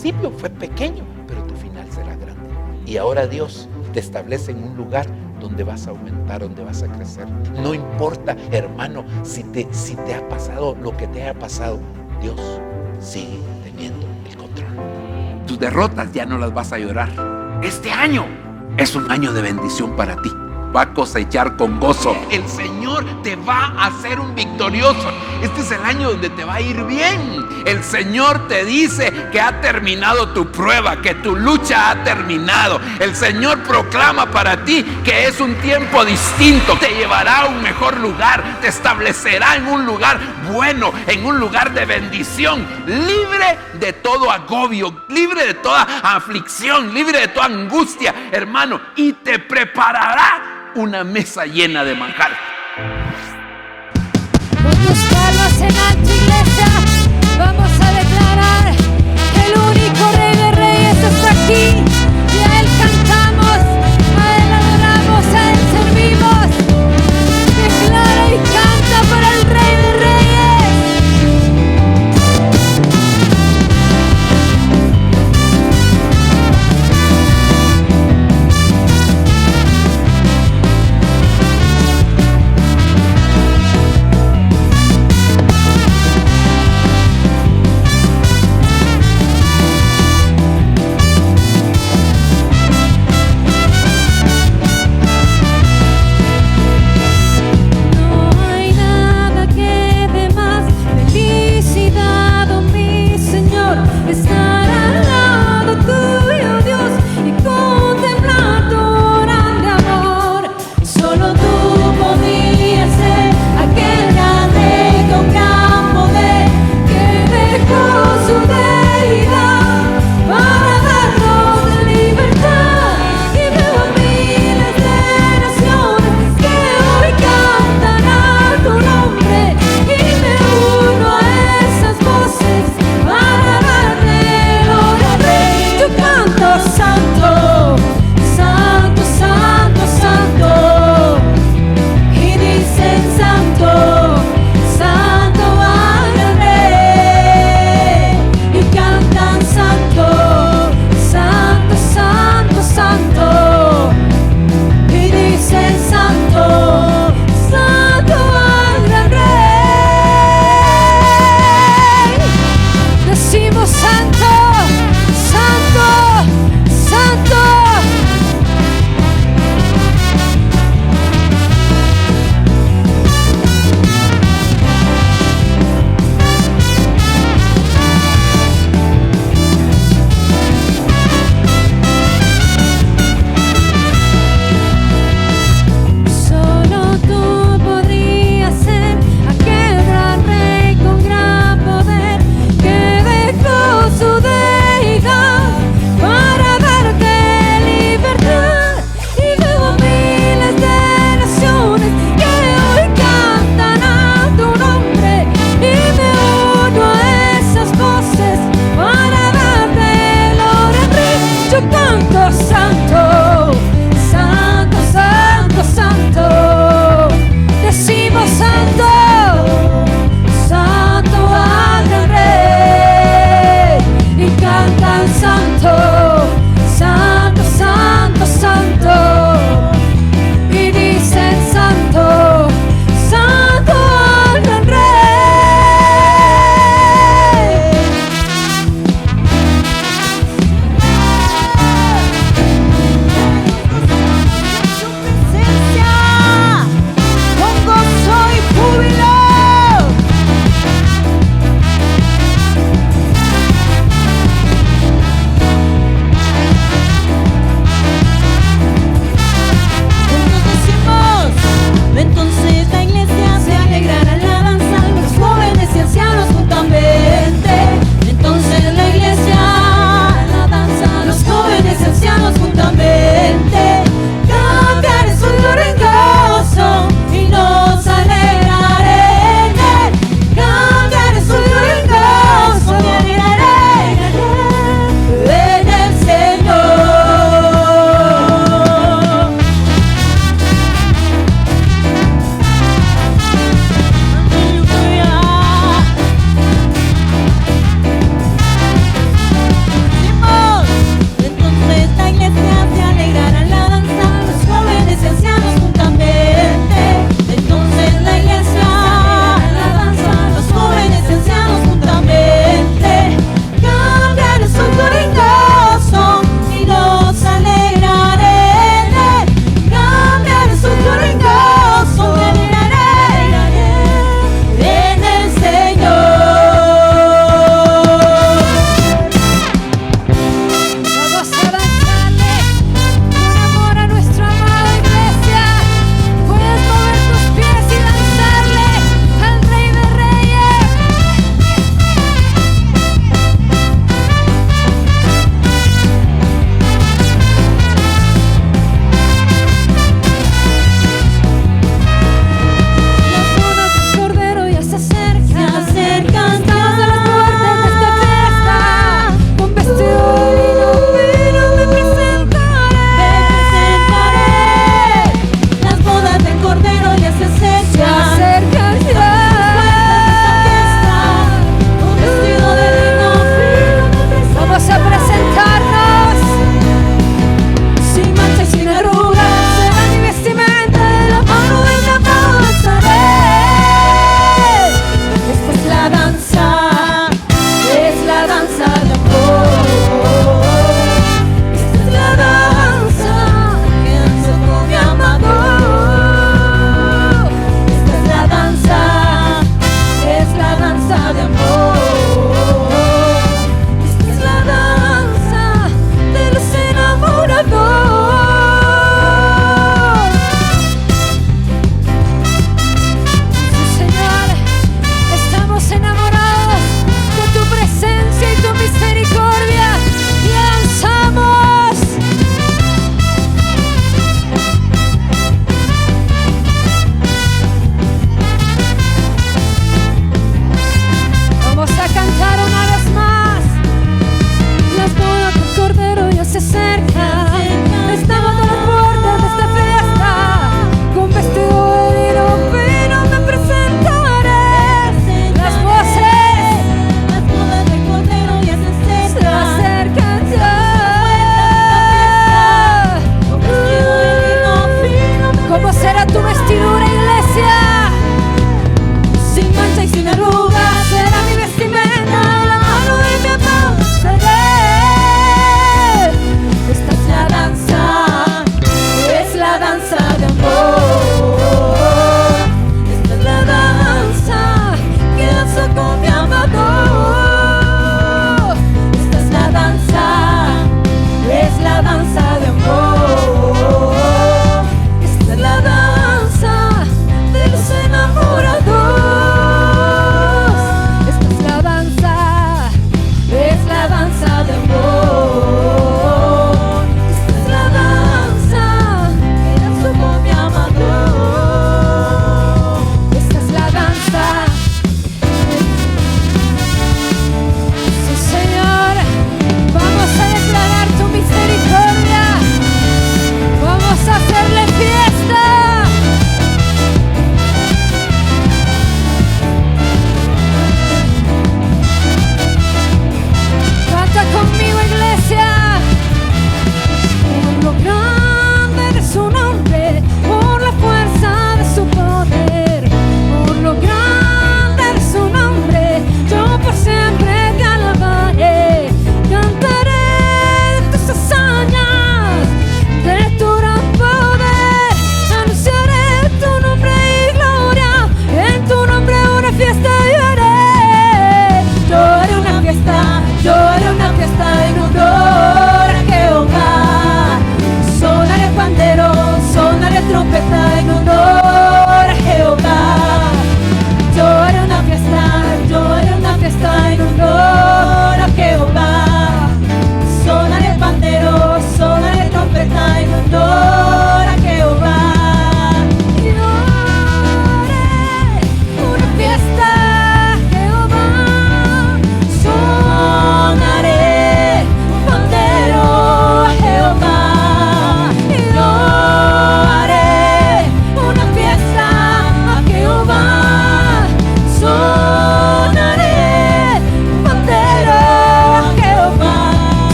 principio fue pequeño, pero tu final será grande. Y ahora Dios te establece en un lugar donde vas a aumentar, donde vas a crecer. No importa, hermano, si te ha pasado lo que te haya pasado, Dios sigue teniendo el control. Tus derrotas ya no las vas a llorar. Este año es un año de bendición para ti. Va a cosechar con gozo. El Señor te va a hacer un victorioso. Este es el año donde te va a ir bien. El Señor te dice que ha terminado tu prueba, que tu lucha ha terminado. El Señor proclama para ti que es un tiempo distinto. Te llevará a un mejor lugar. Te establecerá en un lugar bueno, en un lugar de bendición, libre de todo agobio, libre de toda aflicción, libre de toda angustia, hermano. Y te preparará una mesa llena de manjar. Con tus palmas en alto, iglesia, vamos a declarar que el único Rey de Reyes está aquí. Y a Él cantamos, a Él adoramos, a Él servimos. Declara y canta para el Rey de Reyes. Señor, estamos enamorados.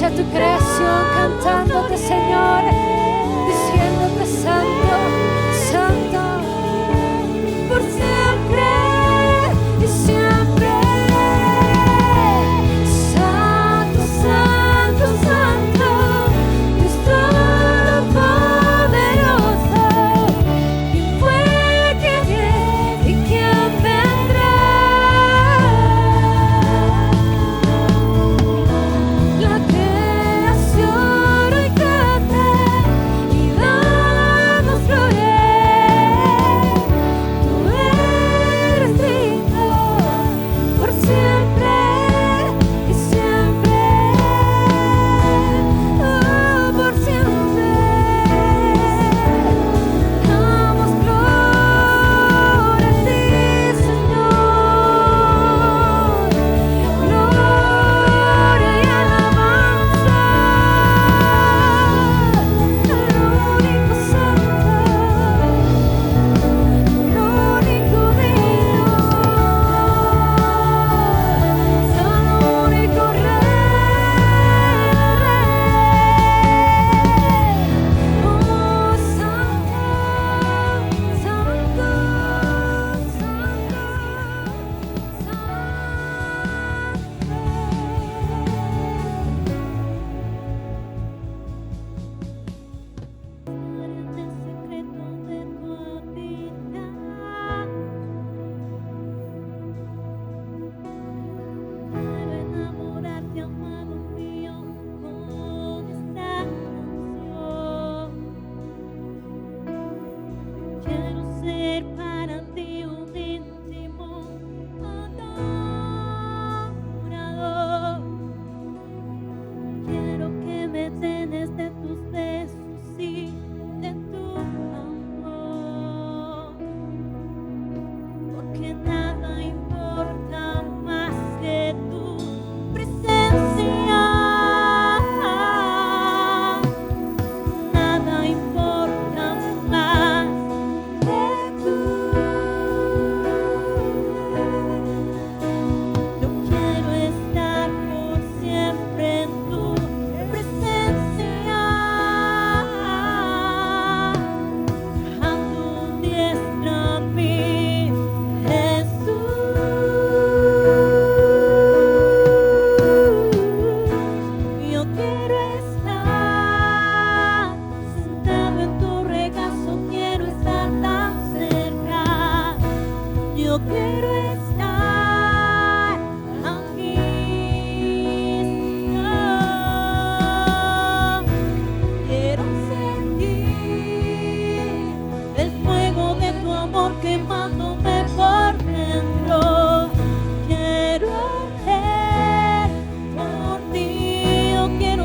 Escucha tu creación cantándote, Señor, diciéndote santo, santo, por siempre y siempre. Santo, santo, santo, Dios todopoderoso. ¿Quién fue, quién es y quién vendrá? La creación hoy canta y damos gloria. Tú eres digno por siempre y siempre. Oh, por siempre. Damos gloria a ti, Señor. Gloria y alabanza al único santo, al único digno, al único Rey. Oh, santo, santo, en el secreto de tu habitar, quiero enamorarte, amado mío, con esta canción. Quiero ser para ti un íntimo adorador. Quiero que me llenes de tus besos y de tu amor, porque nada importa más que tu presencia. Nada importa más que tú. Yo quiero estar por siempre en tu presencia, trabajando tu diestra a mí, Jesús. Yo quiero estar sentado en tu regazo, quiero estar tan cerca. Yo quiero estar aquí, Señor. Quiero sentir el fuego de tu amor quemándome por dentro. Quiero arder por ti, yo quiero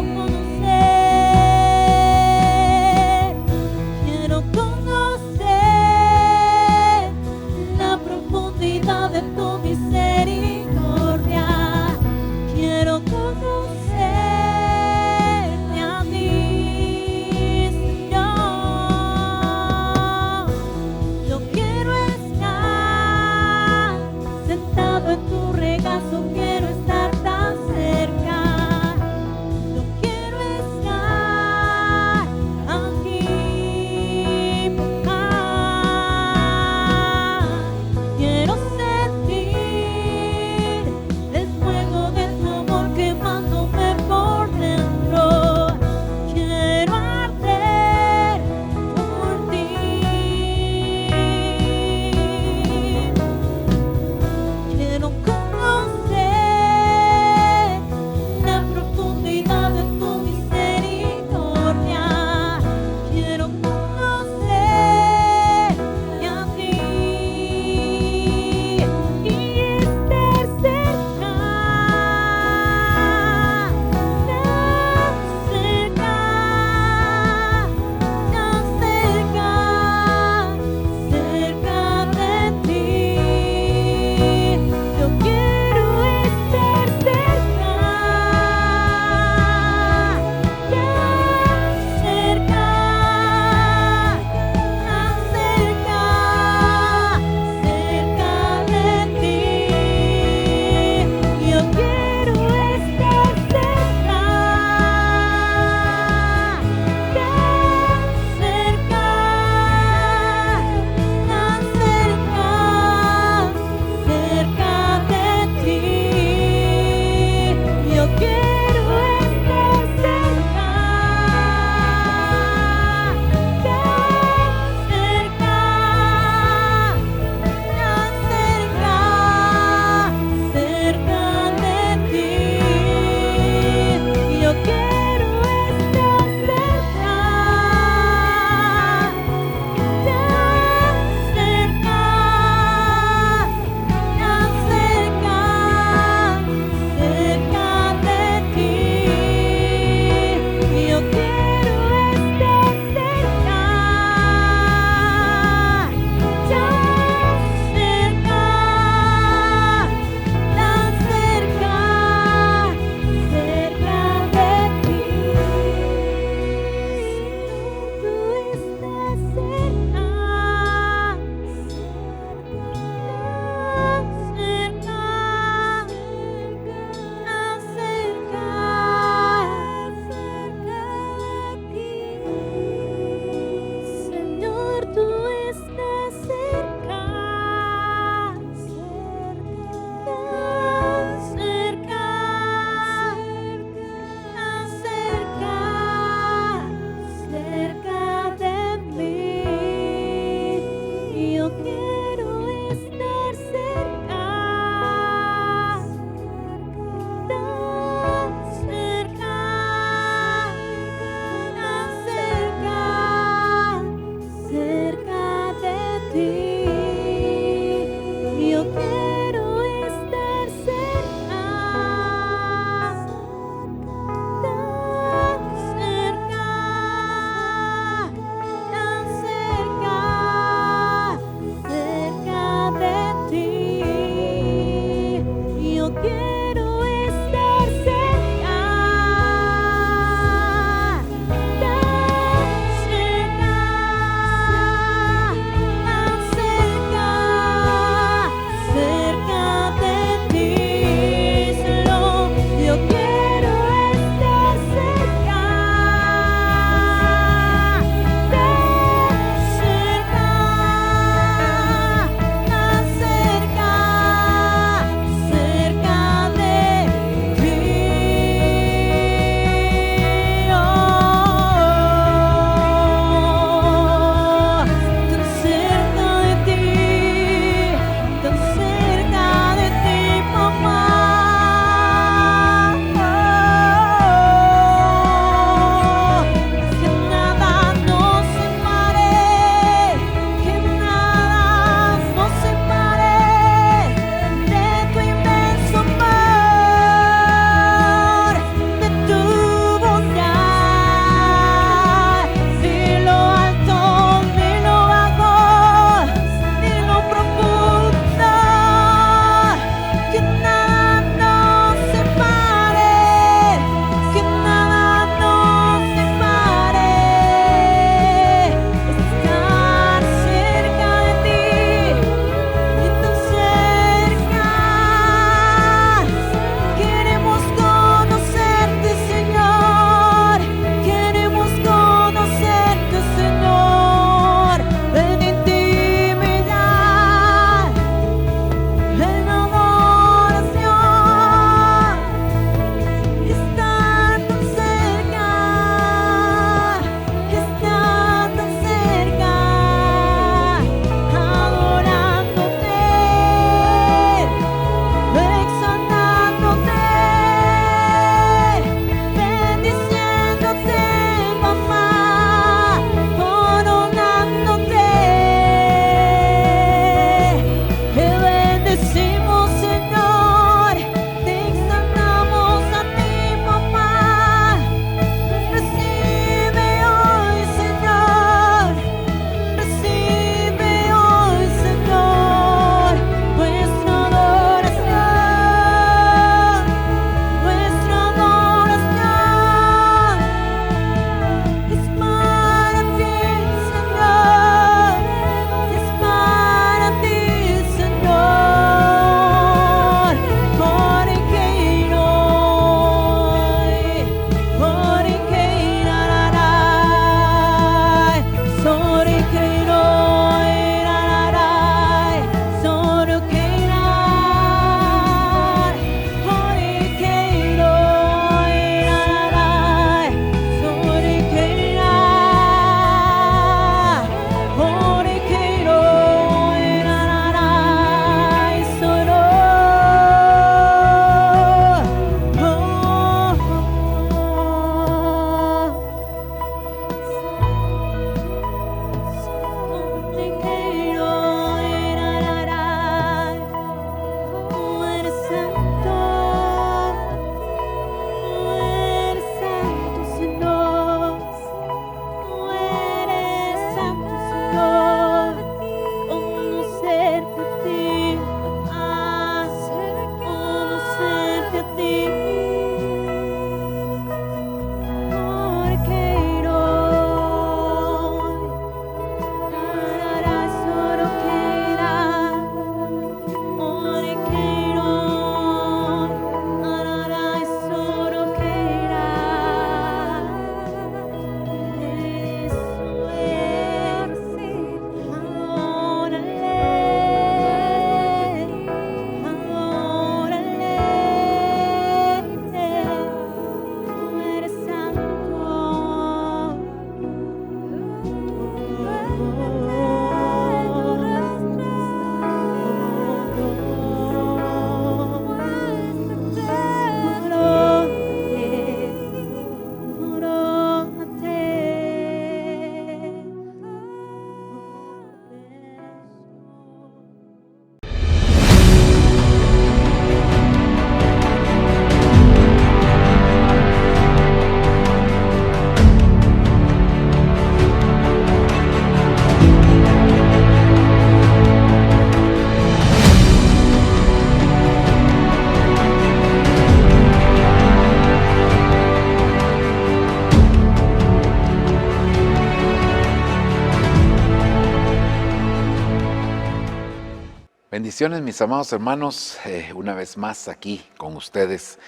Bendiciones, mis amados hermanos, una vez más aquí con ustedes,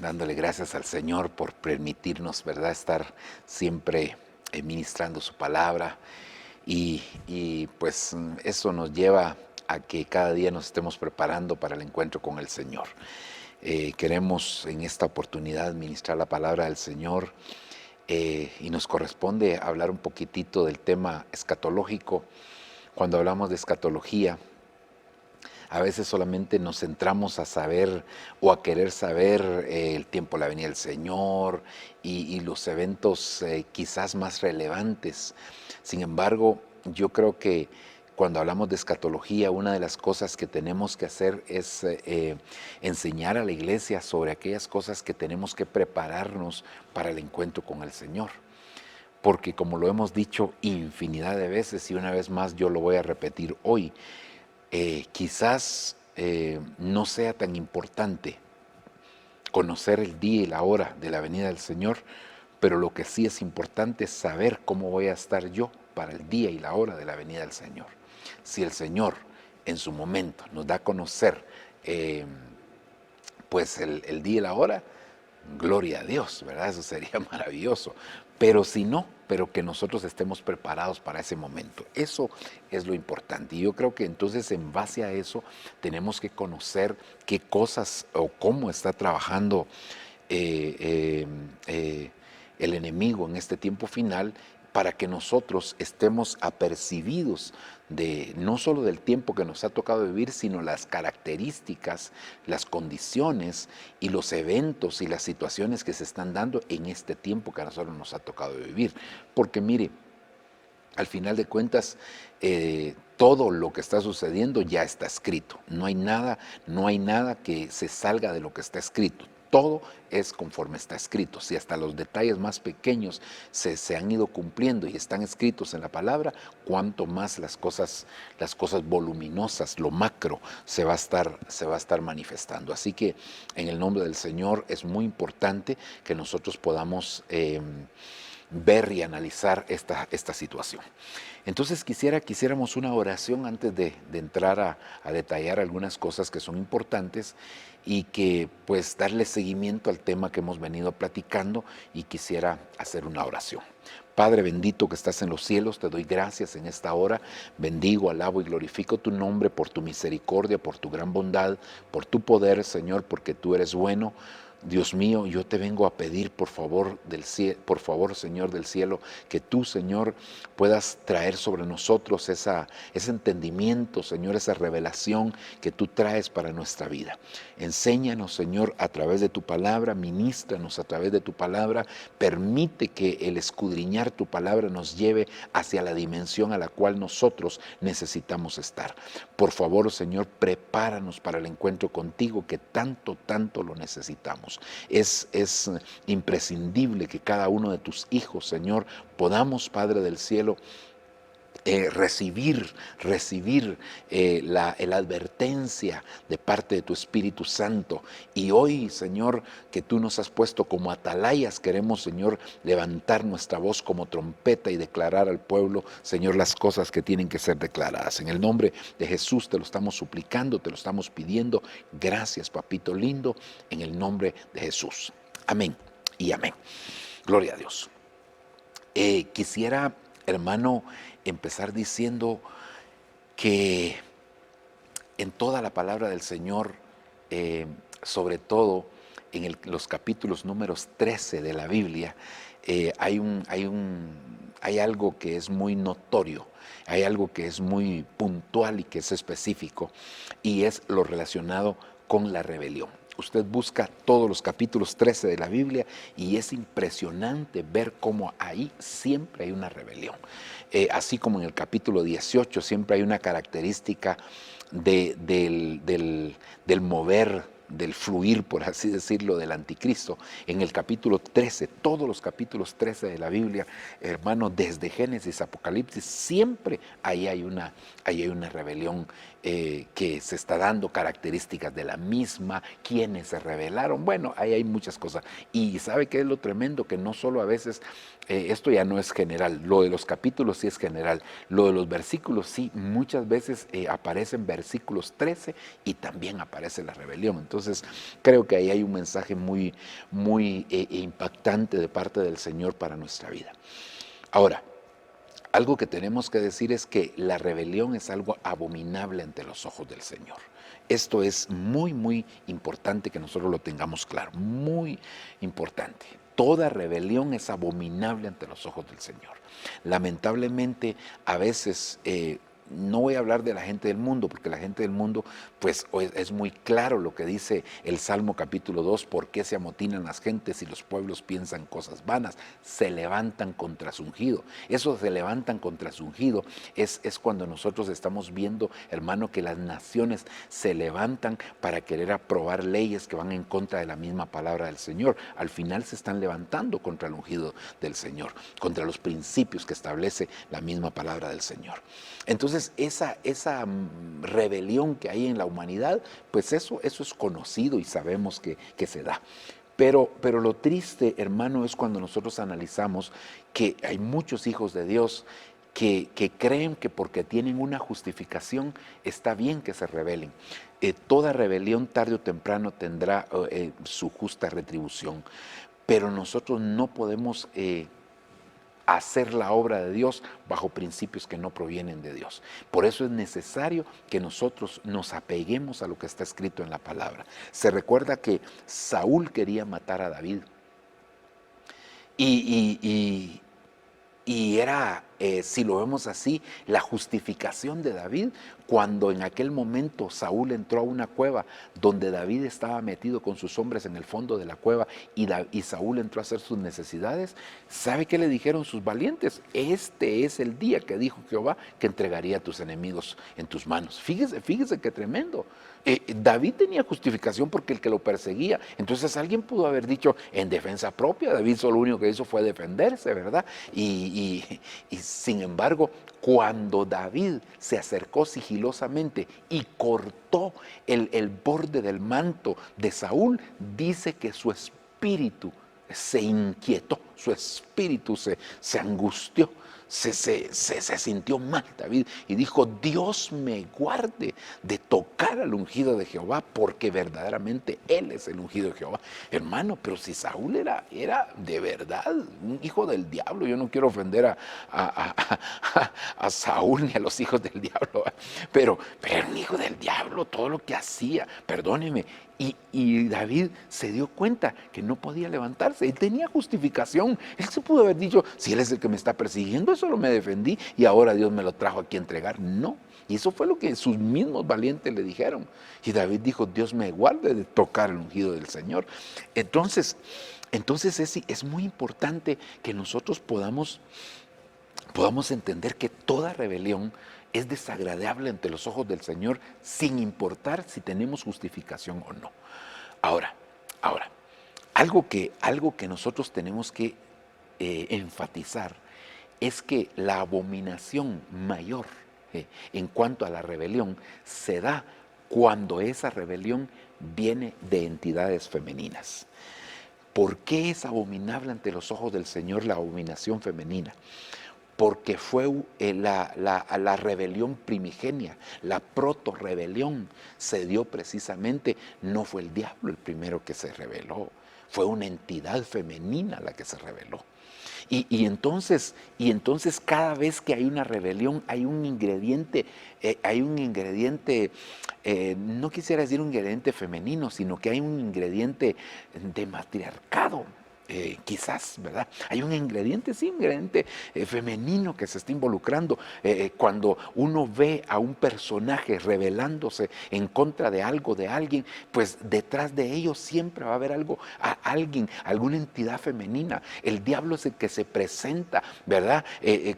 dándole gracias al Señor por permitirnos, ¿verdad?, estar siempre ministrando su palabra y pues eso nos lleva a que cada día nos estemos preparando para el encuentro con el Señor. Queremos en esta oportunidad ministrar la palabra del Señor y nos corresponde hablar un poquitito del tema escatológico. Cuando hablamos de escatología, a veces solamente nos centramos a saber o a querer saber el tiempo de la venida del Señor y los eventos quizás más relevantes. Sin embargo, yo creo que cuando hablamos de escatología, una de las cosas que tenemos que hacer es enseñar a la iglesia sobre aquellas cosas que tenemos que prepararnos para el encuentro con el Señor. Porque como lo hemos dicho infinidad de veces y una vez más yo lo voy a repetir hoy, quizás no sea tan importante conocer el día y la hora de la venida del Señor, pero lo que sí es importante es saber cómo voy a estar yo para el día y la hora de la venida del Señor. Si el Señor en su momento nos da a conocer pues el día y la hora, gloria a Dios, ¿verdad? Eso sería maravilloso. Pero si no, pero que nosotros estemos preparados para ese momento. Eso es lo importante. Y yo creo que entonces en base a eso tenemos que conocer qué cosas o cómo está trabajando el enemigo en este tiempo final, para que nosotros estemos apercibidos de no solo del tiempo que nos ha tocado vivir, sino las características, las condiciones y los eventos y las situaciones que se están dando en este tiempo que a nosotros nos ha tocado vivir. Porque mire, al final de cuentas, todo lo que está sucediendo ya está escrito. No hay nada que se salga de lo que está escrito. Todo es conforme está escrito. Si hasta los detalles más pequeños se han ido cumpliendo y están escritos en la palabra, cuanto más las cosas voluminosas, lo macro, se va a estar manifestando. Así que en el nombre del Señor es muy importante que nosotros podamos ver y analizar esta situación. Entonces quisiéramos una oración antes de entrar a detallar algunas cosas que son importantes y que pues darle seguimiento al tema que hemos venido platicando, y quisiera hacer una oración. Padre bendito que estás en los cielos, te doy gracias en esta hora, bendigo, alabo y glorifico tu nombre por tu misericordia, por tu gran bondad, por tu poder, Señor, porque tú eres bueno. Dios mío, yo te vengo a pedir, por favor, Señor del cielo, que tú, Señor, puedas traer sobre nosotros ese entendimiento, Señor, esa revelación que tú traes para nuestra vida. Enséñanos, Señor, a través de tu palabra, ministranos a través de tu palabra, permite que el escudriñar tu palabra nos lleve hacia la dimensión a la cual nosotros necesitamos estar. Por favor, Señor, prepáranos para el encuentro contigo que tanto lo necesitamos. Es imprescindible que cada uno de tus hijos, Señor, podamos, Padre del cielo, recibir la advertencia de parte de tu Espíritu Santo. Y hoy, Señor, que tú nos has puesto como atalayas, queremos, Señor, levantar nuestra voz como trompeta y declarar al pueblo, Señor, las cosas que tienen que ser declaradas. En el nombre de Jesús te lo estamos suplicando, te lo estamos pidiendo. Gracias, papito lindo, en el nombre de Jesús. Amén y amén. Gloria a Dios. Quisiera, hermano, empezar diciendo que en toda la palabra del Señor, sobre todo en los capítulos números 13 de la Biblia, hay algo que es muy notorio, hay algo que es muy puntual y que es específico, y es lo relacionado con la rebelión. Usted busca todos los capítulos 13 de la Biblia y es impresionante ver cómo ahí siempre hay una rebelión. Así como en el capítulo 18 siempre hay una característica del mover, del fluir, por así decirlo, del anticristo. En el capítulo 13, todos los capítulos 13 de la Biblia, hermano, desde Génesis, Apocalipsis, siempre ahí hay una rebelión que se está dando, características de la misma, quiénes se rebelaron. Bueno, ahí hay muchas cosas. Y ¿sabe qué es lo tremendo? Que no solo a veces, esto ya no es general, lo de los capítulos sí es general, lo de los versículos sí, muchas veces aparecen versículos 13 y también aparece la rebelión. Entonces creo que ahí hay un mensaje muy, muy impactante de parte del Señor para nuestra vida. Ahora, algo que tenemos que decir es que la rebelión es algo abominable ante los ojos del Señor. Esto es muy, muy importante que nosotros lo tengamos claro, muy importante. Toda rebelión es abominable ante los ojos del Señor. Lamentablemente, a veces, no voy a hablar de la gente del mundo, porque la gente del mundo, pues es muy claro lo que dice el Salmo capítulo 2, ¿por qué se amotinan las gentes y los pueblos piensan cosas vanas? Se levantan contra su ungido. Eso se levantan contra su ungido es cuando nosotros estamos viendo, hermano, que las naciones se levantan para querer aprobar leyes que van en contra de la misma palabra del Señor. Al final se están levantando contra el ungido del Señor, contra los principios que establece la misma palabra del Señor. Entonces, esa rebelión que hay en la humanidad, pues eso es conocido y sabemos que se da. Pero lo triste, hermano, es cuando nosotros analizamos que hay muchos hijos de Dios que creen que porque tienen una justificación está bien que se rebelen. Toda rebelión tarde o temprano tendrá su justa retribución, pero nosotros no podemos hacer la obra de Dios bajo principios que no provienen de Dios. Por eso es necesario que nosotros nos apeguemos a lo que está escrito en la palabra. Se recuerda que Saúl quería matar a David y era, si lo vemos así, la justificación de David cuando en aquel momento Saúl entró a una cueva donde David estaba metido con sus hombres en el fondo de la cueva y Saúl entró a hacer sus necesidades. ¿Sabe qué le dijeron sus valientes? Este es el día que dijo Jehová que entregaría a tus enemigos en tus manos. Fíjese qué tremendo. David tenía justificación porque el que lo perseguía. Entonces alguien pudo haber dicho en defensa propia. David solo lo único que hizo fue defenderse, ¿verdad? Y sin embargo, cuando David se acercó sigilosamente y cortó el borde del manto de Saúl, dice que su espíritu se inquietó, su espíritu se angustió. Se sintió mal David y dijo: Dios me guarde de tocar al ungido de Jehová, porque verdaderamente él es el ungido de Jehová. Hermano, pero si Saúl era de verdad un hijo del diablo, yo no quiero ofender a Saúl ni a los hijos del diablo, pero un hijo del diablo, todo lo que hacía, perdóneme. Y David se dio cuenta que no podía levantarse. Él tenía justificación. Él se pudo haber dicho: si él es el que me está persiguiendo, solo me defendí y ahora Dios me lo trajo aquí a entregar. No. Y eso fue lo que sus mismos valientes le dijeron. Y David dijo: Dios me guarde de tocar el ungido del Señor. Entonces es muy importante que nosotros podamos entender que toda rebelión es desagradable ante los ojos del Señor, sin importar si tenemos justificación o no. Ahora, algo que nosotros tenemos que enfatizar es que la abominación mayor en cuanto a la rebelión se da cuando esa rebelión viene de entidades femeninas. ¿Por qué es abominable ante los ojos del Señor la abominación femenina? Porque fue la rebelión primigenia, la proto-rebelión se dio precisamente, no fue el diablo el primero que se rebeló, fue una entidad femenina la que se rebeló. Y entonces cada vez que hay una rebelión hay un ingrediente, no quisiera decir un ingrediente femenino, sino que hay un ingrediente de matriarcado. Quizás, ¿verdad? Hay un ingrediente femenino que se está involucrando. Cuando uno ve a un personaje rebelándose en contra de algo, de alguien, pues detrás de ellos siempre va a haber alguien, alguna entidad femenina. El diablo es el que se presenta, ¿verdad?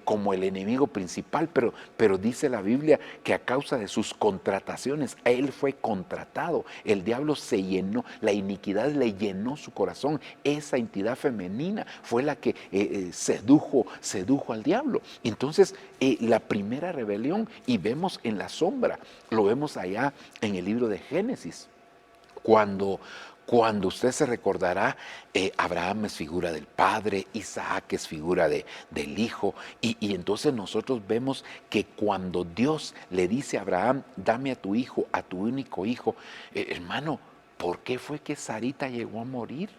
Como el enemigo principal, pero dice la Biblia que a causa de sus contrataciones, él fue contratado. El diablo se llenó, la iniquidad le llenó su corazón. Esa entidad entidad femenina fue la que sedujo al diablo. Entonces, la primera rebelión, y vemos en la sombra, lo vemos allá en el libro de Génesis, cuando usted se recordará, Abraham es figura del padre, Isaac es figura del hijo, y entonces nosotros vemos que cuando Dios le dice a Abraham, dame a tu hijo, a tu único hijo, hermano, ¿por qué fue que Sarita llegó a morir?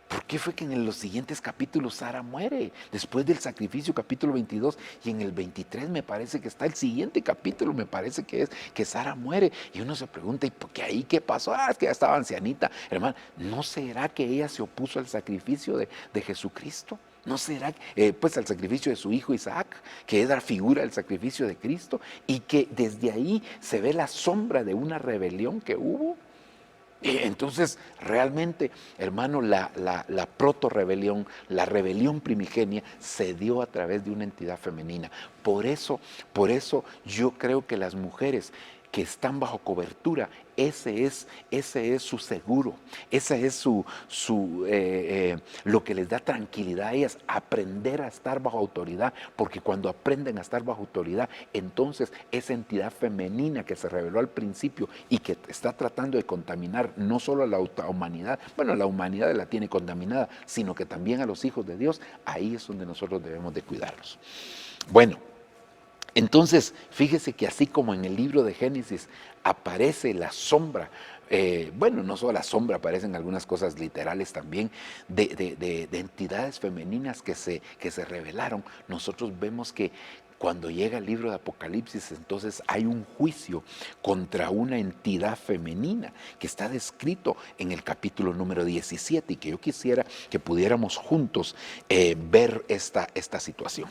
¿Por qué fue que en los siguientes capítulos Sara muere? Después del sacrificio, capítulo 22, y en el 23 me parece que está el siguiente capítulo, me parece que es que Sara muere. Y uno se pregunta, ¿y por qué ahí qué pasó? Es que ya estaba ancianita. Hermano, ¿no será que ella se opuso al sacrificio de Jesucristo? ¿No será pues al sacrificio de su hijo Isaac, que es la figura del sacrificio de Cristo? Y que desde ahí se ve la sombra de una rebelión que hubo. Entonces, realmente, hermano, la proto-rebelión, la rebelión primigenia, se dio a través de una entidad femenina. Por eso yo creo que las mujeres que están bajo cobertura, ese es su seguro, ese es lo que les da tranquilidad a ellas, aprender a estar bajo autoridad, porque cuando aprenden a estar bajo autoridad, entonces esa entidad femenina que se reveló al principio y que está tratando de contaminar no solo a la humanidad, bueno, la humanidad la tiene contaminada, sino que también a los hijos de Dios, ahí es donde nosotros debemos de cuidarlos. Bueno, entonces, fíjese que así como en el libro de Génesis aparece la sombra, bueno, no solo la sombra, aparecen algunas cosas literales también de entidades femeninas que se revelaron. Nosotros vemos que cuando llega el libro de Apocalipsis, entonces hay un juicio contra una entidad femenina que está descrito en el capítulo número 17 y que yo quisiera que pudiéramos juntos ver esta situación.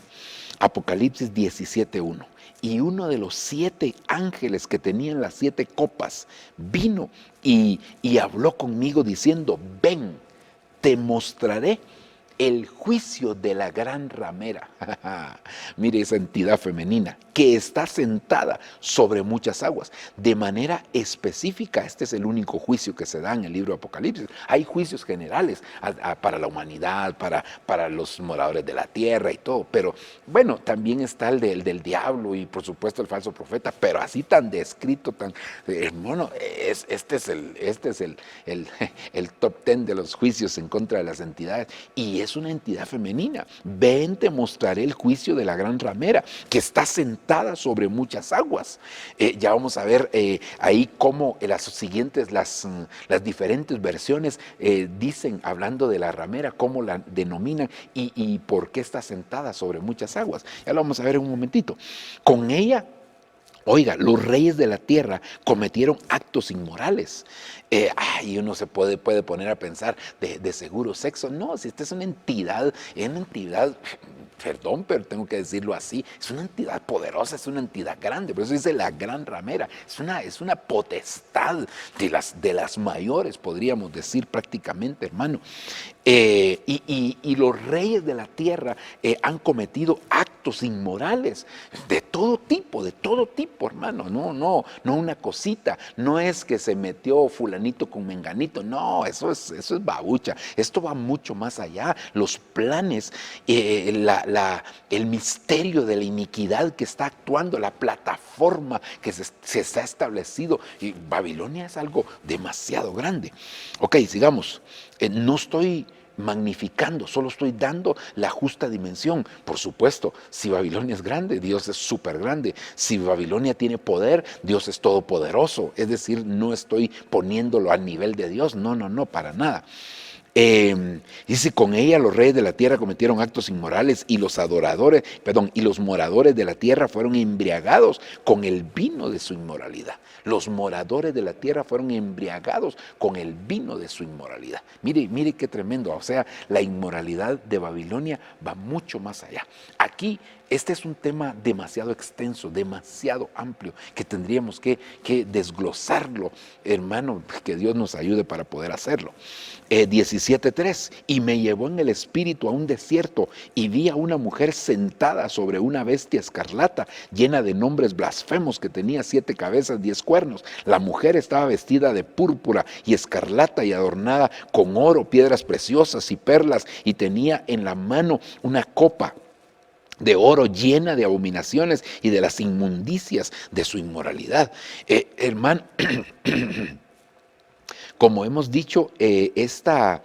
Apocalipsis 17:1. Y uno de los 7 ángeles que tenían las 7 copas vino y habló conmigo diciendo, ven, te mostraré el juicio de la gran ramera. Mire esa entidad femenina que está sentada sobre muchas aguas. De manera específica, este es el único juicio que se da en el libro de Apocalipsis. Hay juicios generales para la humanidad, para los moradores de la tierra y todo. Pero bueno, también está el del diablo y por supuesto el falso profeta. Pero así tan descrito, bueno, este es el top 10 de los juicios en contra de las entidades. Y es una entidad femenina. Ven, te mostraré el juicio de la gran ramera que está sentada sobre muchas aguas. Ya vamos a ver ahí cómo las diferentes versiones dicen, hablando de la ramera, cómo la denominan y por qué está sentada sobre muchas aguas. Ya lo vamos a ver en un momentito. Con ella, oiga, los reyes de la tierra cometieron actos inmorales. Y uno se puede poner a pensar de seguro sexo. No, si esta es una entidad, perdón, pero tengo que decirlo así, es una entidad poderosa, es una entidad grande, por eso dice la gran ramera, es una potestad de las mayores, podríamos decir prácticamente, hermano. Y los reyes de la tierra han cometido actos inmorales de todo tipo, hermano. No una cosita, no es que se metió fulanito con menganito, no, eso es babucha. Esto va mucho más allá. Los planes, el misterio de la iniquidad que está actuando, la plataforma que se está establecido. Y Babilonia es algo demasiado grande. Ok, sigamos. No estoy magnificando, solo estoy dando la justa dimensión. Por supuesto, si Babilonia es grande, Dios es súper grande. Si Babilonia tiene poder, Dios es todopoderoso. Es decir, no estoy poniéndolo al nivel de Dios, no, para nada. Dice, con ella los reyes de la tierra cometieron actos inmorales y los moradores de la tierra fueron embriagados con el vino de su inmoralidad. Los moradores de la tierra fueron embriagados con el vino de su inmoralidad. Mire qué tremendo. O sea, la inmoralidad de Babilonia va mucho más allá. Aquí, este es un tema demasiado extenso, demasiado amplio, que tendríamos que desglosarlo, hermano, que Dios nos ayude para poder hacerlo. 17 7:3, y me llevó en el espíritu a un desierto y vi a una mujer sentada sobre una bestia escarlata llena de nombres blasfemos que tenía 7 cabezas, 10 cuernos. La mujer estaba vestida de púrpura y escarlata y adornada con oro, piedras preciosas y perlas, y tenía en la mano una copa de oro llena de abominaciones y de las inmundicias de su inmoralidad. Hermano, como hemos dicho, esta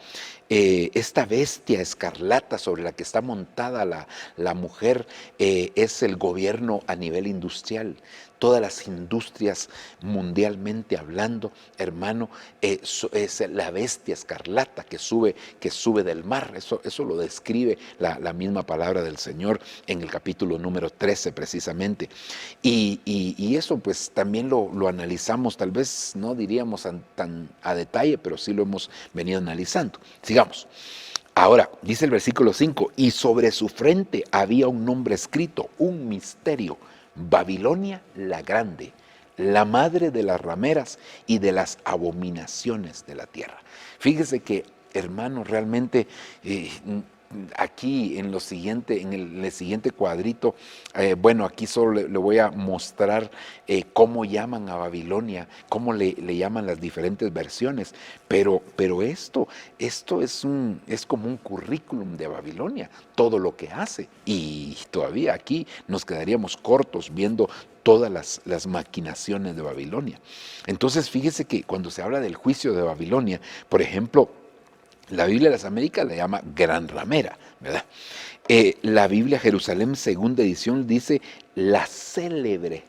bestia escarlata sobre la que está montada la mujer es el gobierno a nivel industrial. Todas las industrias mundialmente hablando, hermano, es la bestia escarlata que sube del mar. Eso lo describe la misma palabra del Señor en el capítulo número 13 precisamente. Y eso pues también lo analizamos, tal vez no diríamos tan a detalle, pero sí lo hemos venido analizando. Sigamos. Ahora, dice el versículo 5, y sobre su frente había un nombre escrito, un misterio: Babilonia la Grande, la madre de las rameras y de las abominaciones de la tierra. Fíjese que, hermano, realmente aquí en el siguiente cuadrito, bueno, aquí solo le voy a mostrar cómo llaman a Babilonia, cómo le llaman las diferentes versiones, pero esto es como un currículum de Babilonia, todo lo que hace, y todavía aquí nos quedaríamos cortos viendo todas las maquinaciones de Babilonia. Entonces fíjese que cuando se habla del juicio de Babilonia, por ejemplo, la Biblia de las Américas la llama Gran Ramera, ¿verdad? La Biblia Jerusalén segunda edición dice la célebre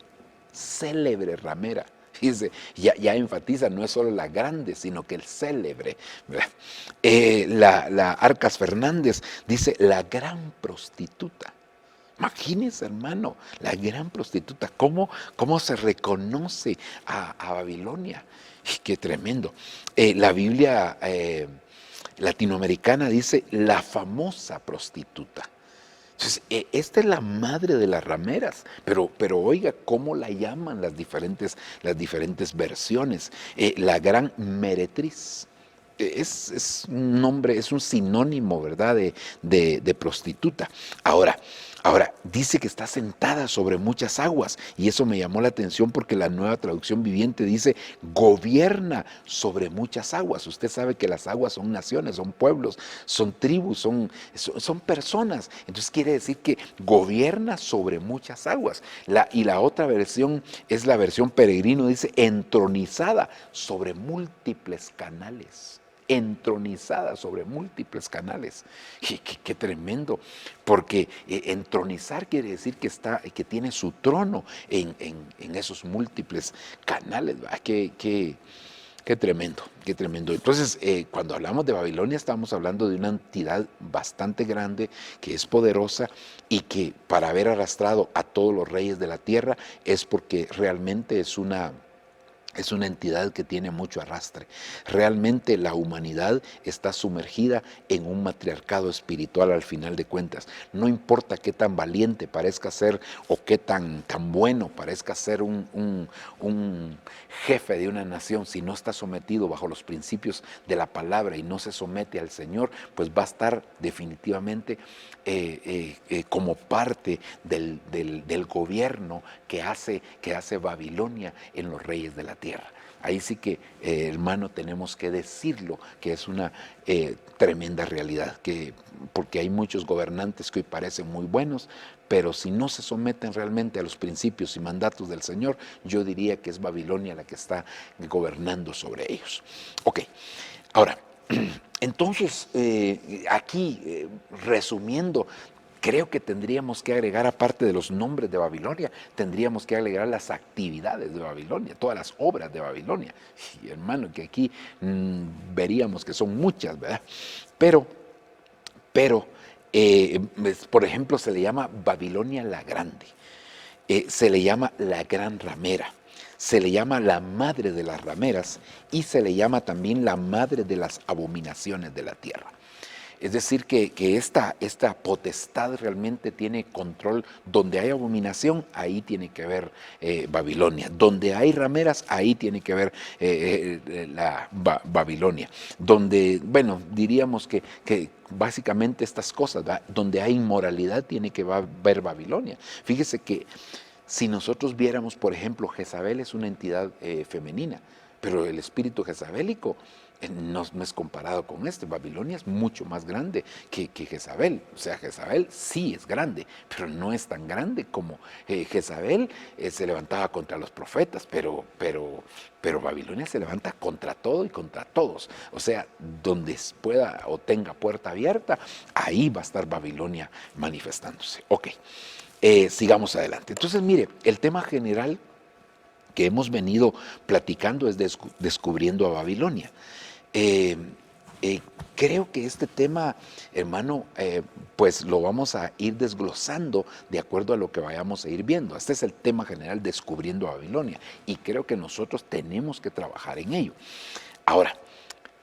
ramera. Fíjese, ya enfatiza, no es solo la grande, sino que el célebre, ¿verdad? La Arcas Fernández dice la gran prostituta. Imagínense, hermano, la gran prostituta, cómo se reconoce a Babilonia. Qué tremendo. La Biblia latinoamericana dice la famosa prostituta. Entonces, esta es la madre de las rameras, pero oiga cómo la llaman las diferentes versiones. La gran meretriz. Es un nombre, es un sinónimo, ¿verdad?, de prostituta. Ahora, dice que está sentada sobre muchas aguas, y eso me llamó la atención porque la Nueva Traducción Viviente dice gobierna sobre muchas aguas. Usted sabe que las aguas son naciones, son pueblos, son tribus, son personas. Entonces quiere decir que gobierna sobre muchas aguas. Y la otra versión es la versión Peregrino, dice entronizada sobre múltiples canales. Entronizada sobre múltiples canales. Qué tremendo, porque entronizar quiere decir que tiene su trono en esos múltiples canales. Qué tremendo, qué tremendo. Entonces, cuando hablamos de Babilonia, estamos hablando de una entidad bastante grande, que es poderosa, y que para haber arrastrado a todos los reyes de la tierra es porque realmente es una entidad que tiene mucho arrastre. Realmente la humanidad está sumergida en un matriarcado espiritual al final de cuentas. No importa qué tan valiente parezca ser o qué tan bueno parezca ser un jefe de una nación, si no está sometido bajo los principios de la palabra y no se somete al Señor, pues va a estar definitivamente como parte del gobierno que hace Babilonia en los reyes de la tierra. Ahí sí que, hermano, tenemos que decirlo, que es una tremenda realidad, porque hay muchos gobernantes que hoy parecen muy buenos, pero si no se someten realmente a los principios y mandatos del Señor, yo diría que es Babilonia la que está gobernando sobre ellos. Ok, ahora, entonces, aquí, resumiendo, creo que tendríamos que agregar, aparte de los nombres de Babilonia, tendríamos que agregar las actividades de Babilonia, todas las obras de Babilonia. Y, hermano, que aquí veríamos que son muchas, ¿verdad? Pero, por ejemplo, se le llama Babilonia la Grande, se le llama la Gran Ramera, se le llama la madre de las rameras y se le llama también la madre de las abominaciones de la tierra. Es decir, que esta potestad realmente tiene control. Donde hay abominación, ahí tiene que ver Babilonia. Donde hay rameras, ahí tiene que ver Babilonia. Donde, bueno, diríamos que básicamente estas cosas, ¿verdad? Donde hay inmoralidad, tiene que ver Babilonia. Fíjese que si nosotros viéramos, por ejemplo, Jezabel es una entidad femenina, pero el espíritu jezabélico no es comparado con este. Babilonia es mucho más grande que Jezabel. O sea, Jezabel sí es grande, pero no es tan grande como Jezabel se levantaba contra los profetas, pero Babilonia se levanta contra todo y contra todos. O sea, donde pueda o tenga puerta abierta, ahí va a estar Babilonia manifestándose. Ok, sigamos adelante. Entonces, mire, el tema general que hemos venido platicando es descubriendo a Babilonia. Creo que este tema, hermano, pues lo vamos a ir desglosando de acuerdo a lo que vayamos a ir viendo. Este es el tema general, descubriendo a Babilonia, y creo que nosotros tenemos que trabajar en ello. Ahora,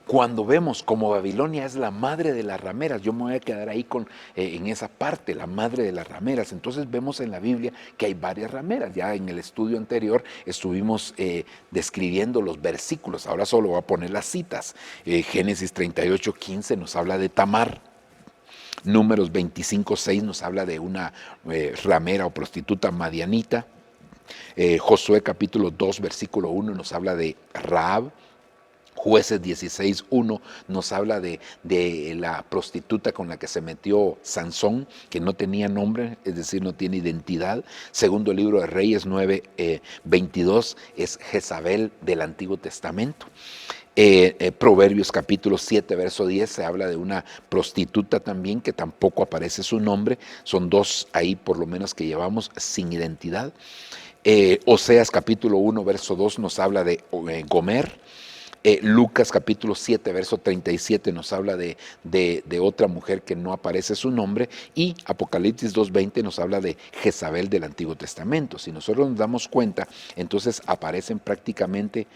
cuando vemos como Babilonia es la madre de las rameras, yo me voy a quedar ahí en esa parte, la madre de las rameras. Entonces vemos en la Biblia que hay varias rameras. Ya en el estudio anterior estuvimos describiendo los versículos, ahora solo voy a poner las citas. Génesis 38:15 nos habla de Tamar. Números 25:6 nos habla de una ramera o prostituta madianita. Josué capítulo 2 versículo 1 nos habla de Rahab. Jueces 16:1 nos habla de la prostituta con la que se metió Sansón, que no tenía nombre, es decir, no tiene identidad. Segundo libro de Reyes 9:22 es Jezabel del Antiguo Testamento. Proverbios capítulo 7 verso 10 se habla de una prostituta también que tampoco aparece su nombre. Son dos ahí por lo menos que llevamos sin identidad. Oseas capítulo 1 verso 2 nos habla de Gomer. Lucas capítulo 7 verso 37 nos habla de otra mujer que no aparece su nombre, y Apocalipsis 2:20 nos habla de Jezabel del Antiguo Testamento. Si nosotros nos damos cuenta, entonces aparecen prácticamente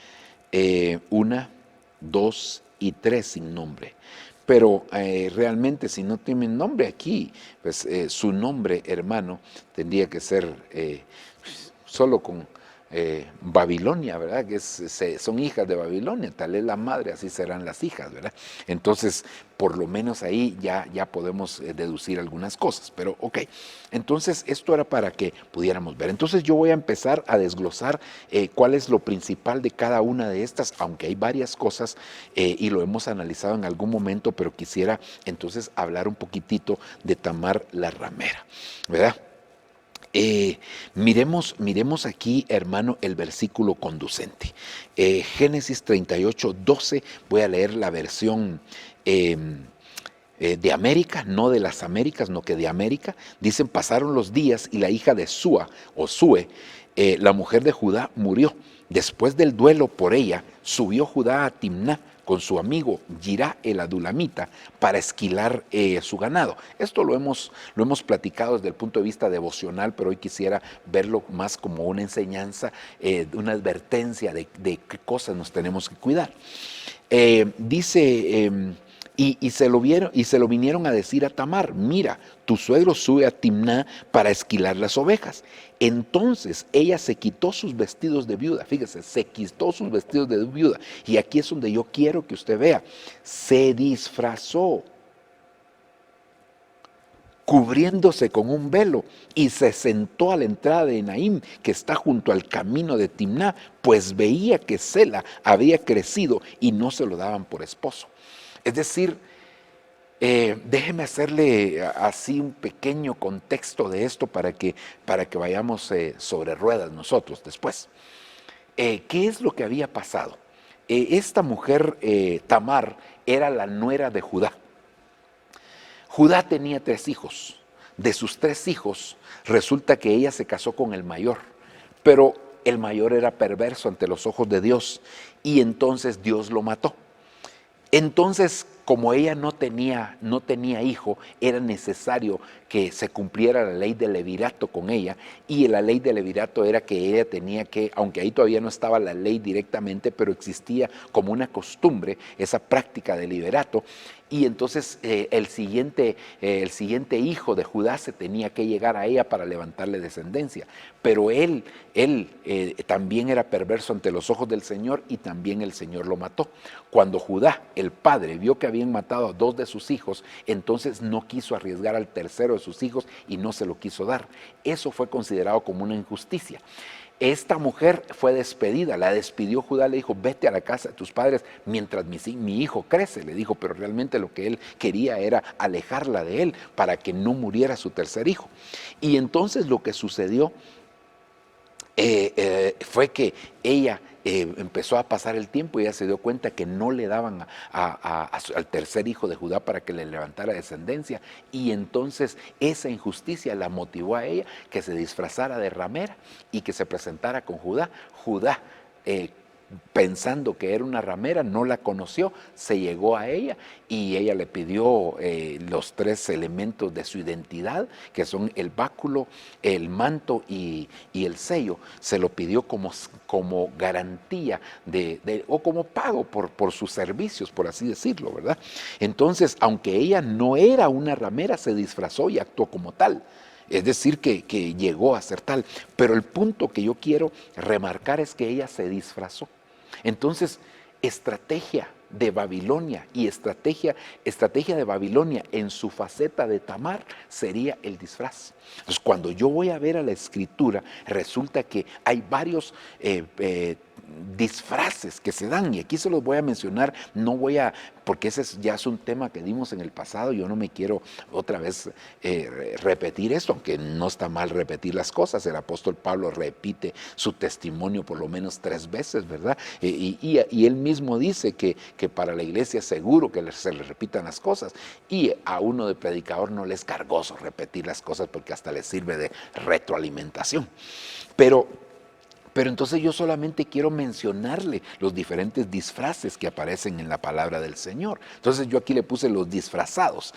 1, 2 y 3 sin nombre. Pero realmente si no tienen nombre aquí, pues su nombre, hermano, tendría que ser solo con Babilonia, ¿verdad? Que son hijas de Babilonia, tal es la madre, así serán las hijas, ¿verdad? Entonces, por lo menos ahí ya podemos deducir algunas cosas, pero ok. Entonces, esto era para que pudiéramos ver. Entonces, yo voy a empezar a desglosar cuál es lo principal de cada una de estas, aunque hay varias cosas y lo hemos analizado en algún momento, pero quisiera entonces hablar un poquitito de Tamar la ramera, ¿verdad? Miremos aquí, hermano, el versículo conducente. Génesis 38:12, voy a leer la versión de América, no de las Américas, no que de América. Dicen, pasaron los días y la hija de Sue, la mujer de Judá, murió. Después del duelo por ella, subió Judá a Timná con su amigo Jirá el Adulamita para esquilar su ganado. Esto lo hemos platicado desde el punto de vista devocional, pero hoy quisiera verlo más como una enseñanza, una advertencia de qué cosas nos tenemos que cuidar. Dice, y se lo vinieron a decir a Tamar: mira, tu suegro sube a Timná para esquilar las ovejas. Entonces ella se quitó sus vestidos de viuda, fíjese, se quitó sus vestidos de viuda, y aquí es donde yo quiero que usted vea, se disfrazó cubriéndose con un velo, y se sentó a la entrada de Enaim, que está junto al camino de Timná, pues veía que Sela había crecido y no se lo daban por esposo. Es decir, déjeme hacerle así un pequeño contexto de esto para que vayamos sobre ruedas nosotros después. ¿Qué es lo que había pasado? Esta mujer, Tamar, era la nuera de Judá. Judá tenía 3 hijos. De sus 3 hijos, resulta que ella se casó con el mayor, pero el mayor era perverso ante los ojos de Dios, y entonces Dios lo mató. Entonces, como ella no tenía hijo, era necesario que se cumpliera la ley del levirato con ella, y la ley del levirato era que ella tenía que, aunque ahí todavía no estaba la ley directamente, pero existía como una costumbre, esa práctica del levirato, Y entonces el siguiente hijo de Judá se tenía que llegar a ella para levantarle descendencia. Pero él también era perverso ante los ojos del Señor y también el Señor lo mató. Cuando Judá, el padre, vio que habían matado a 2 de sus hijos, entonces no quiso arriesgar al tercero de sus hijos y no se lo quiso dar. Eso fue considerado como una injusticia. Esta mujer fue despedida, la despidió Judá, le dijo, vete a la casa de tus padres mientras mi hijo crece, le dijo, pero realmente lo que él quería era alejarla de él para que no muriera su tercer hijo. Y entonces lo que sucedió fue que ella empezó a pasar el tiempo y ella se dio cuenta que no le daban al tercer hijo de Judá para que le levantara descendencia, y entonces esa injusticia la motivó a ella que se disfrazara de ramera y que se presentara con Judá. Judá, pensando que era una ramera, no la conoció, se llegó a ella y ella le pidió los 3 elementos de su identidad, que son el báculo, el manto y el sello. Se lo pidió como garantía o como pago por sus servicios, por así decirlo, ¿verdad? Entonces, aunque ella no era una ramera, se disfrazó y actuó como tal. Es decir, que llegó a ser tal. Pero el punto que yo quiero remarcar es que ella se disfrazó. Entonces, estrategia de Babilonia y estrategia de Babilonia en su faceta de Tamar sería el disfraz. Entonces, cuando yo voy a ver a la escritura, resulta que hay varios disfraces que se dan, y aquí se los voy a mencionar, porque ese ya es un tema que dimos en el pasado, yo no me quiero otra vez repetir esto, aunque no está mal repetir las cosas. El apóstol Pablo repite su testimonio por lo menos 3 veces, ¿verdad? Y él mismo dice que para la iglesia es seguro que se le repitan las cosas, y a uno de predicador no le es cargoso repetir las cosas porque hasta le sirve de retroalimentación. Pero entonces yo solamente quiero mencionarle los diferentes disfraces que aparecen en la palabra del Señor. Entonces yo aquí le puse los disfrazados.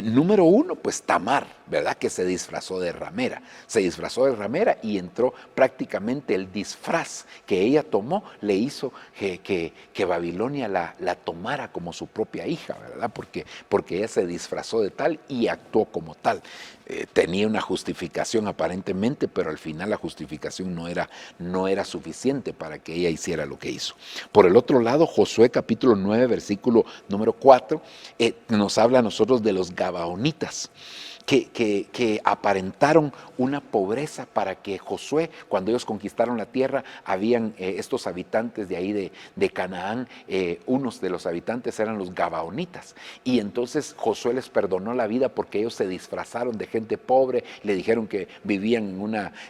Número 1, pues Tamar, ¿verdad? Que se disfrazó de ramera. Se disfrazó de ramera y entró prácticamente el disfraz que ella tomó, le hizo que Babilonia la tomara como su propia hija, ¿verdad? Porque ella se disfrazó de tal y actuó como tal. Tenía una justificación aparentemente, pero al final la justificación no era suficiente para que ella hiciera lo que hizo. Por el otro lado, Josué capítulo 9, versículo número 4, nos habla a nosotros de los gabaonitas, que aparentaron una pobreza para que Josué, cuando ellos conquistaron la tierra, habían estos habitantes de ahí de Canaán, unos de los habitantes eran los gabaonitas, y entonces Josué les perdonó la vida porque ellos se disfrazaron de gente pobre, le dijeron que vivían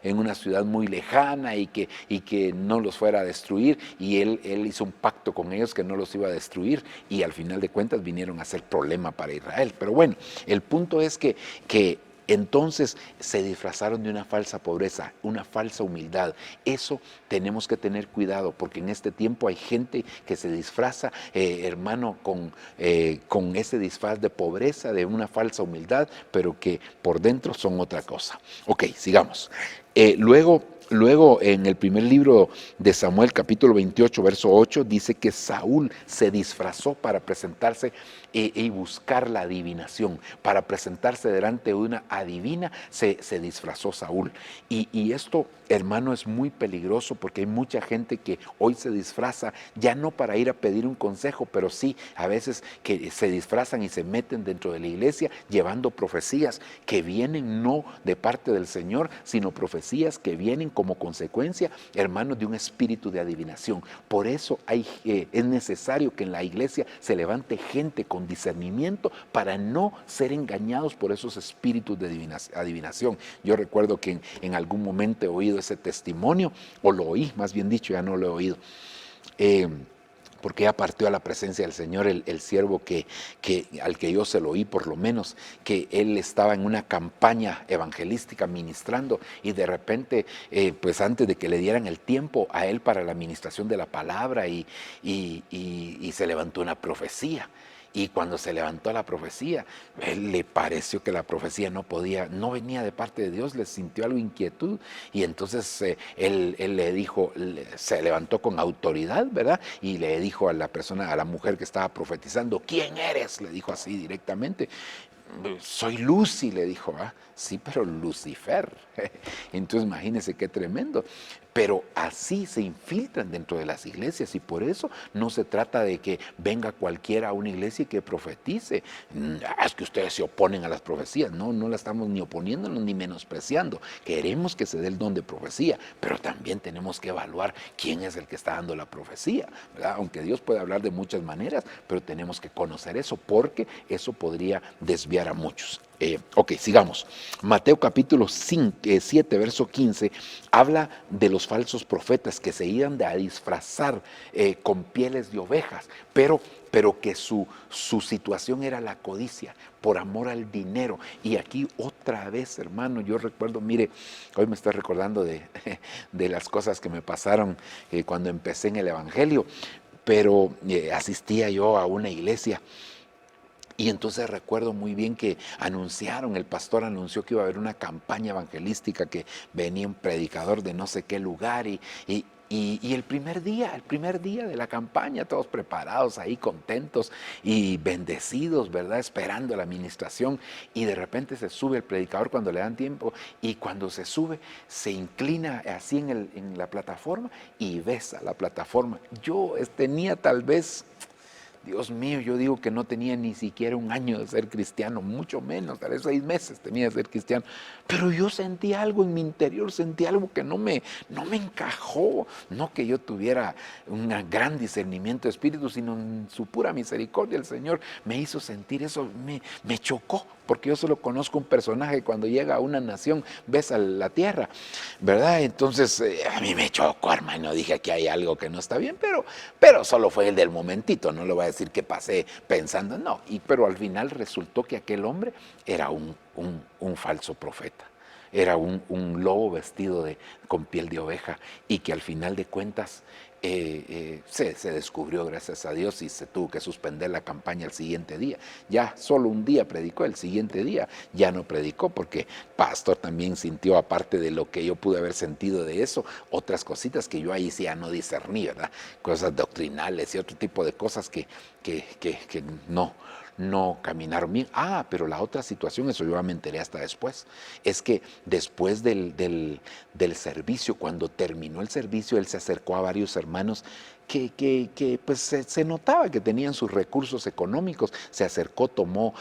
en una ciudad muy lejana y que no los fuera a destruir, y él hizo un pacto con ellos que no los iba a destruir, y al final de cuentas vinieron a ser problema para Israel. Pero bueno, el punto es que entonces se disfrazaron de una falsa pobreza, una falsa humildad. Eso tenemos que tener cuidado, porque en este tiempo hay gente que se disfraza, hermano, con ese disfraz de pobreza, de una falsa humildad, pero que por dentro son otra cosa. Ok, sigamos. Luego en el primer libro de Samuel, capítulo 28, verso 8, dice que Saúl se disfrazó para presentarse y buscar la adivinación. Para presentarse delante de una adivina, se disfrazó Saúl. Y esto, hermano, es muy peligroso, porque hay mucha gente que hoy se disfraza, ya no para ir a pedir un consejo, pero sí a veces que se disfrazan y se meten dentro de la iglesia llevando profecías que vienen no de parte del Señor, sino profecías que vienen como consecuencia, hermanos, de un espíritu de adivinación. Por eso es necesario que en la iglesia se levante gente con discernimiento para no ser engañados por esos espíritus de adivinación. Yo recuerdo que en algún momento he oído ese testimonio, o lo oí, más bien dicho, ya no lo he oído, porque ya partió a la presencia del Señor el siervo al que yo se lo oí, por lo menos, que él estaba en una campaña evangelística ministrando, y de repente, pues antes de que le dieran el tiempo a él para la administración de la palabra, y se levantó una profecía. Y cuando se levantó la profecía, él le pareció que la profecía no venía de parte de Dios, le sintió algo inquietud. Y entonces él le dijo, se levantó con autoridad, ¿verdad? Y le dijo a la persona, a la mujer que estaba profetizando, ¿quién eres? Le dijo así directamente. Soy Lucy, le dijo. Sí, pero Lucifer. Entonces imagínense qué tremendo. Pero así se infiltran dentro de las iglesias, y por eso no se trata de que venga cualquiera a una iglesia y que profetice. Es que ustedes se oponen a las profecías. No la estamos ni oponiéndonos ni menospreciando. Queremos que se dé el don de profecía, pero también tenemos que evaluar quién es el que está dando la profecía, ¿verdad? Aunque Dios puede hablar de muchas maneras, pero tenemos que conocer eso, porque eso podría desviar a muchos. Ok, sigamos. Mateo capítulo 7, verso 15, habla de los falsos profetas que se iban a disfrazar con pieles de ovejas, pero que su situación era la codicia, por amor al dinero. Y aquí otra vez, hermano, yo recuerdo, mire, hoy me estoy recordando de las cosas que me pasaron cuando empecé en el Evangelio, pero asistía yo a una iglesia. Y entonces recuerdo muy bien que el pastor anunció que iba a haber una campaña evangelística, que venía un predicador de no sé qué lugar, y el primer día de la campaña, todos preparados ahí, contentos y bendecidos, ¿verdad? Esperando la administración, y de repente se sube el predicador cuando le dan tiempo, y cuando se sube, se inclina así en la plataforma y besa la plataforma. Yo tenía tal vez... Dios mío, yo digo que no tenía ni siquiera un año de ser cristiano, mucho menos, tal vez 6 meses tenía de ser cristiano, pero yo sentí algo en mi interior, sentí algo que no me encajó, no que yo tuviera un gran discernimiento de espíritu, sino en su pura misericordia el Señor me hizo sentir eso, me chocó, porque yo solo conozco un personaje que cuando llega a una nación besa la tierra, ¿verdad? Entonces a mí me chocó, hermano, dije aquí hay algo que no está bien, pero solo fue el del momentito, no le voy a decir que pasé pensando, no, pero al final resultó que aquel hombre era un falso profeta, era un lobo vestido con piel de oveja, y que al final de cuentas se descubrió, gracias a Dios, y se tuvo que suspender la campaña el siguiente día. Ya solo un día predicó, el siguiente día ya no predicó, porque el pastor también sintió, aparte de lo que yo pude haber sentido de eso, otras cositas que yo ahí sí ya no discerní, ¿verdad? Cosas doctrinales y otro tipo de cosas que no caminaron bien. Pero la otra situación, eso yo me enteré hasta después, es que después del servicio, cuando terminó el servicio, él se acercó a varios hermanos que pues se notaba que tenían sus recursos económicos, se acercó, tomó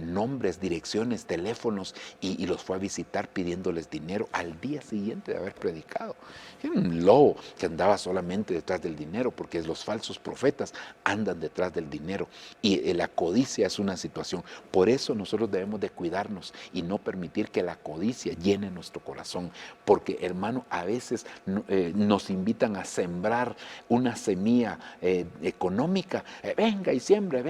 nombres, direcciones, teléfonos, y los fue a visitar pidiéndoles dinero al día siguiente de haber predicado. Era un lobo que andaba solamente detrás del dinero, porque los falsos profetas andan detrás del dinero, y la codicia es una situación. Por eso nosotros debemos de cuidarnos y no permitir que la codicia llene nuestro corazón, porque, hermano, a veces nos invitan a sembrar una semilla económica, venga y siembre,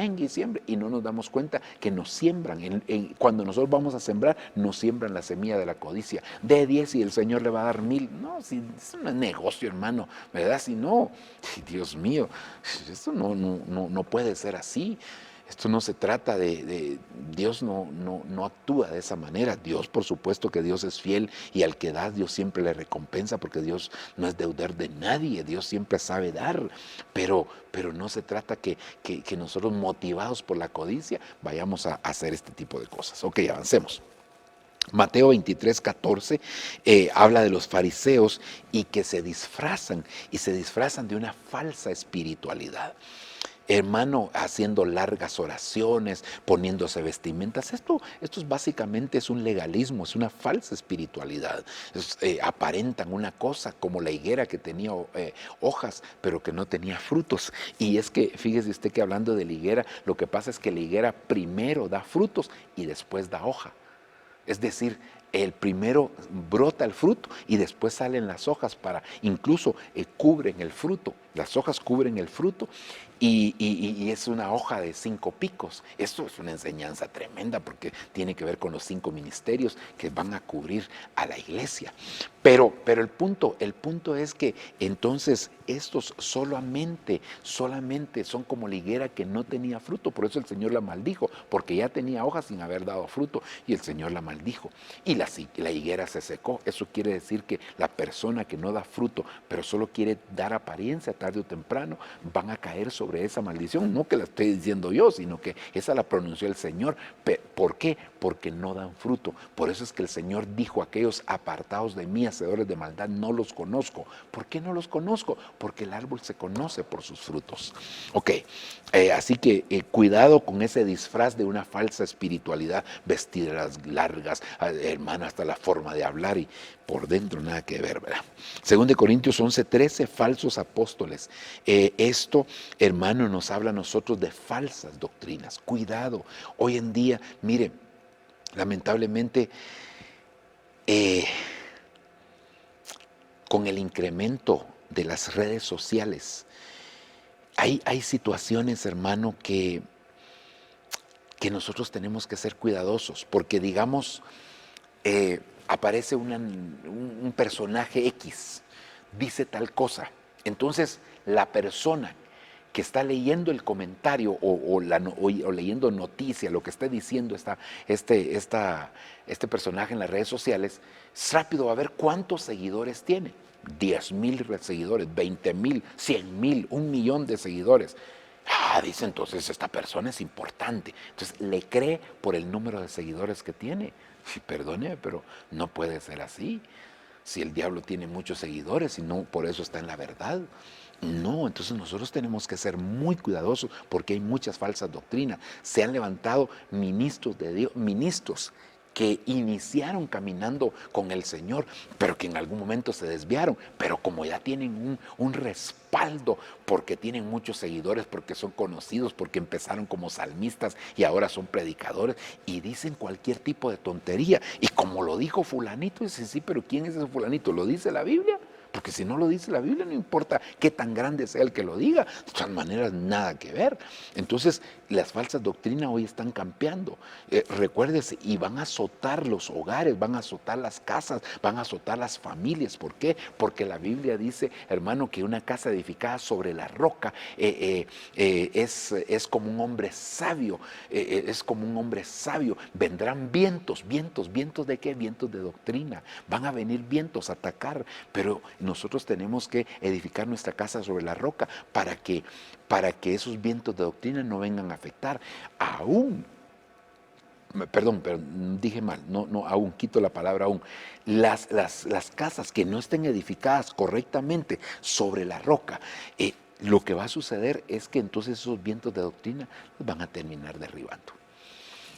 y no nos damos cuenta que nos siembran, cuando nosotros vamos a sembrar, nos siembran la semilla de la codicia, de 10 y el Señor le va a dar 1000, no, si es un negocio, hermano, ¿verdad? Si no, Dios mío, esto no puede ser así. Esto no se trata de Dios no actúa de esa manera. Dios, por supuesto que Dios es fiel, y al que da Dios siempre le recompensa, porque Dios no es deudor de nadie, Dios siempre sabe dar, pero no se trata que nosotros, motivados por la codicia, vayamos a hacer este tipo de cosas. Ok, avancemos. Mateo 23, 14 habla de los fariseos y que se disfrazan de una falsa espiritualidad. Hermano, haciendo largas oraciones, poniéndose vestimentas. Esto es básicamente un legalismo, es una falsa espiritualidad. Aparentan una cosa, como la higuera que tenía hojas, pero que no tenía frutos. Y es que, fíjese usted que hablando de la higuera, lo que pasa es que la higuera primero da frutos y después da hoja. Es decir, el primero brota el fruto y después salen las hojas incluso cubren el fruto. Las hojas cubren el fruto y es una hoja de 5 picos. Esto es una enseñanza tremenda porque tiene que ver con los 5 ministerios que van a cubrir a la iglesia. Pero el punto es que entonces estos solamente son como la higuera que no tenía fruto. Por eso el Señor la maldijo, porque ya tenía hojas sin haber dado fruto y el Señor la maldijo. Y la higuera se secó. Eso quiere decir que la persona que no da fruto, pero solo quiere dar apariencia, tarde o temprano van a caer sobre esa maldición. No que la estoy diciendo yo, sino que esa la pronunció el Señor. ¿Por qué? Porque no dan fruto. Por eso es que el Señor dijo: aquellos apartados de mí, hacedores de maldad, no los conozco. ¿Por qué no los conozco? Porque el árbol se conoce por sus frutos. Ok, así que cuidado con ese disfraz de una falsa espiritualidad, vestidas largas, hermano, hasta la forma de hablar y por dentro nada que ver, ¿verdad? 2 Corintios 11:13, falsos apóstoles. Esto, hermano, nos habla a nosotros de falsas doctrinas. Cuidado. Hoy en día, mire, lamentablemente, con el incremento de las redes sociales, hay situaciones, hermano, que nosotros tenemos que ser cuidadosos, porque digamos, aparece un personaje X, dice tal cosa. Entonces, la persona que está leyendo el comentario o leyendo noticia, lo que está diciendo este personaje en las redes sociales, rápido va a ver cuántos seguidores tiene. 10,000 seguidores, 20,000, 100,000, 1,000,000 de seguidores. Dice, entonces esta persona es importante. Entonces le cree por el número de seguidores que tiene. Perdone, pero no puede ser así. Si el diablo tiene muchos seguidores y no por eso está en la verdad. No, entonces nosotros tenemos que ser muy cuidadosos porque hay muchas falsas doctrinas. Se han levantado ministros de Dios, ministros que iniciaron caminando con el Señor, pero que en algún momento se desviaron, pero como ya tienen un respaldo, porque tienen muchos seguidores, porque son conocidos, porque empezaron como salmistas y ahora son predicadores, y dicen cualquier tipo de tontería, y como lo dijo fulanito, dice, sí, pero ¿quién es ese fulanito? ¿Lo dice la Biblia? Porque si no lo dice la Biblia, no importa qué tan grande sea el que lo diga, de todas maneras nada que ver. Entonces las falsas doctrinas hoy están campeando, recuérdese, y van a azotar los hogares, van a azotar las casas, van a azotar las familias. ¿Por qué? Porque la Biblia dice, hermano, que una casa edificada sobre la roca es como un hombre sabio, es como un hombre sabio. Vendrán vientos ¿de qué? Vientos de doctrina, van a venir vientos a atacar, pero nosotros tenemos que edificar nuestra casa sobre la roca para que esos vientos de doctrina no vengan a afectar. Perdón, dije mal, no aún, quito la palabra aún. Las casas que no estén edificadas correctamente sobre la roca, lo que va a suceder es que entonces esos vientos de doctrina los van a terminar derribando.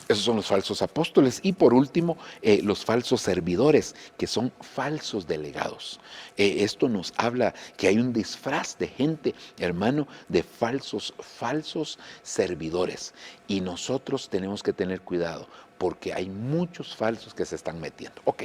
Esos son los falsos apóstoles. Y por último, los falsos servidores, que son falsos delegados. Esto nos habla que hay un disfraz de gente, hermano, de falsos servidores. Y nosotros tenemos que tener cuidado, porque hay muchos falsos que se están metiendo. Ok,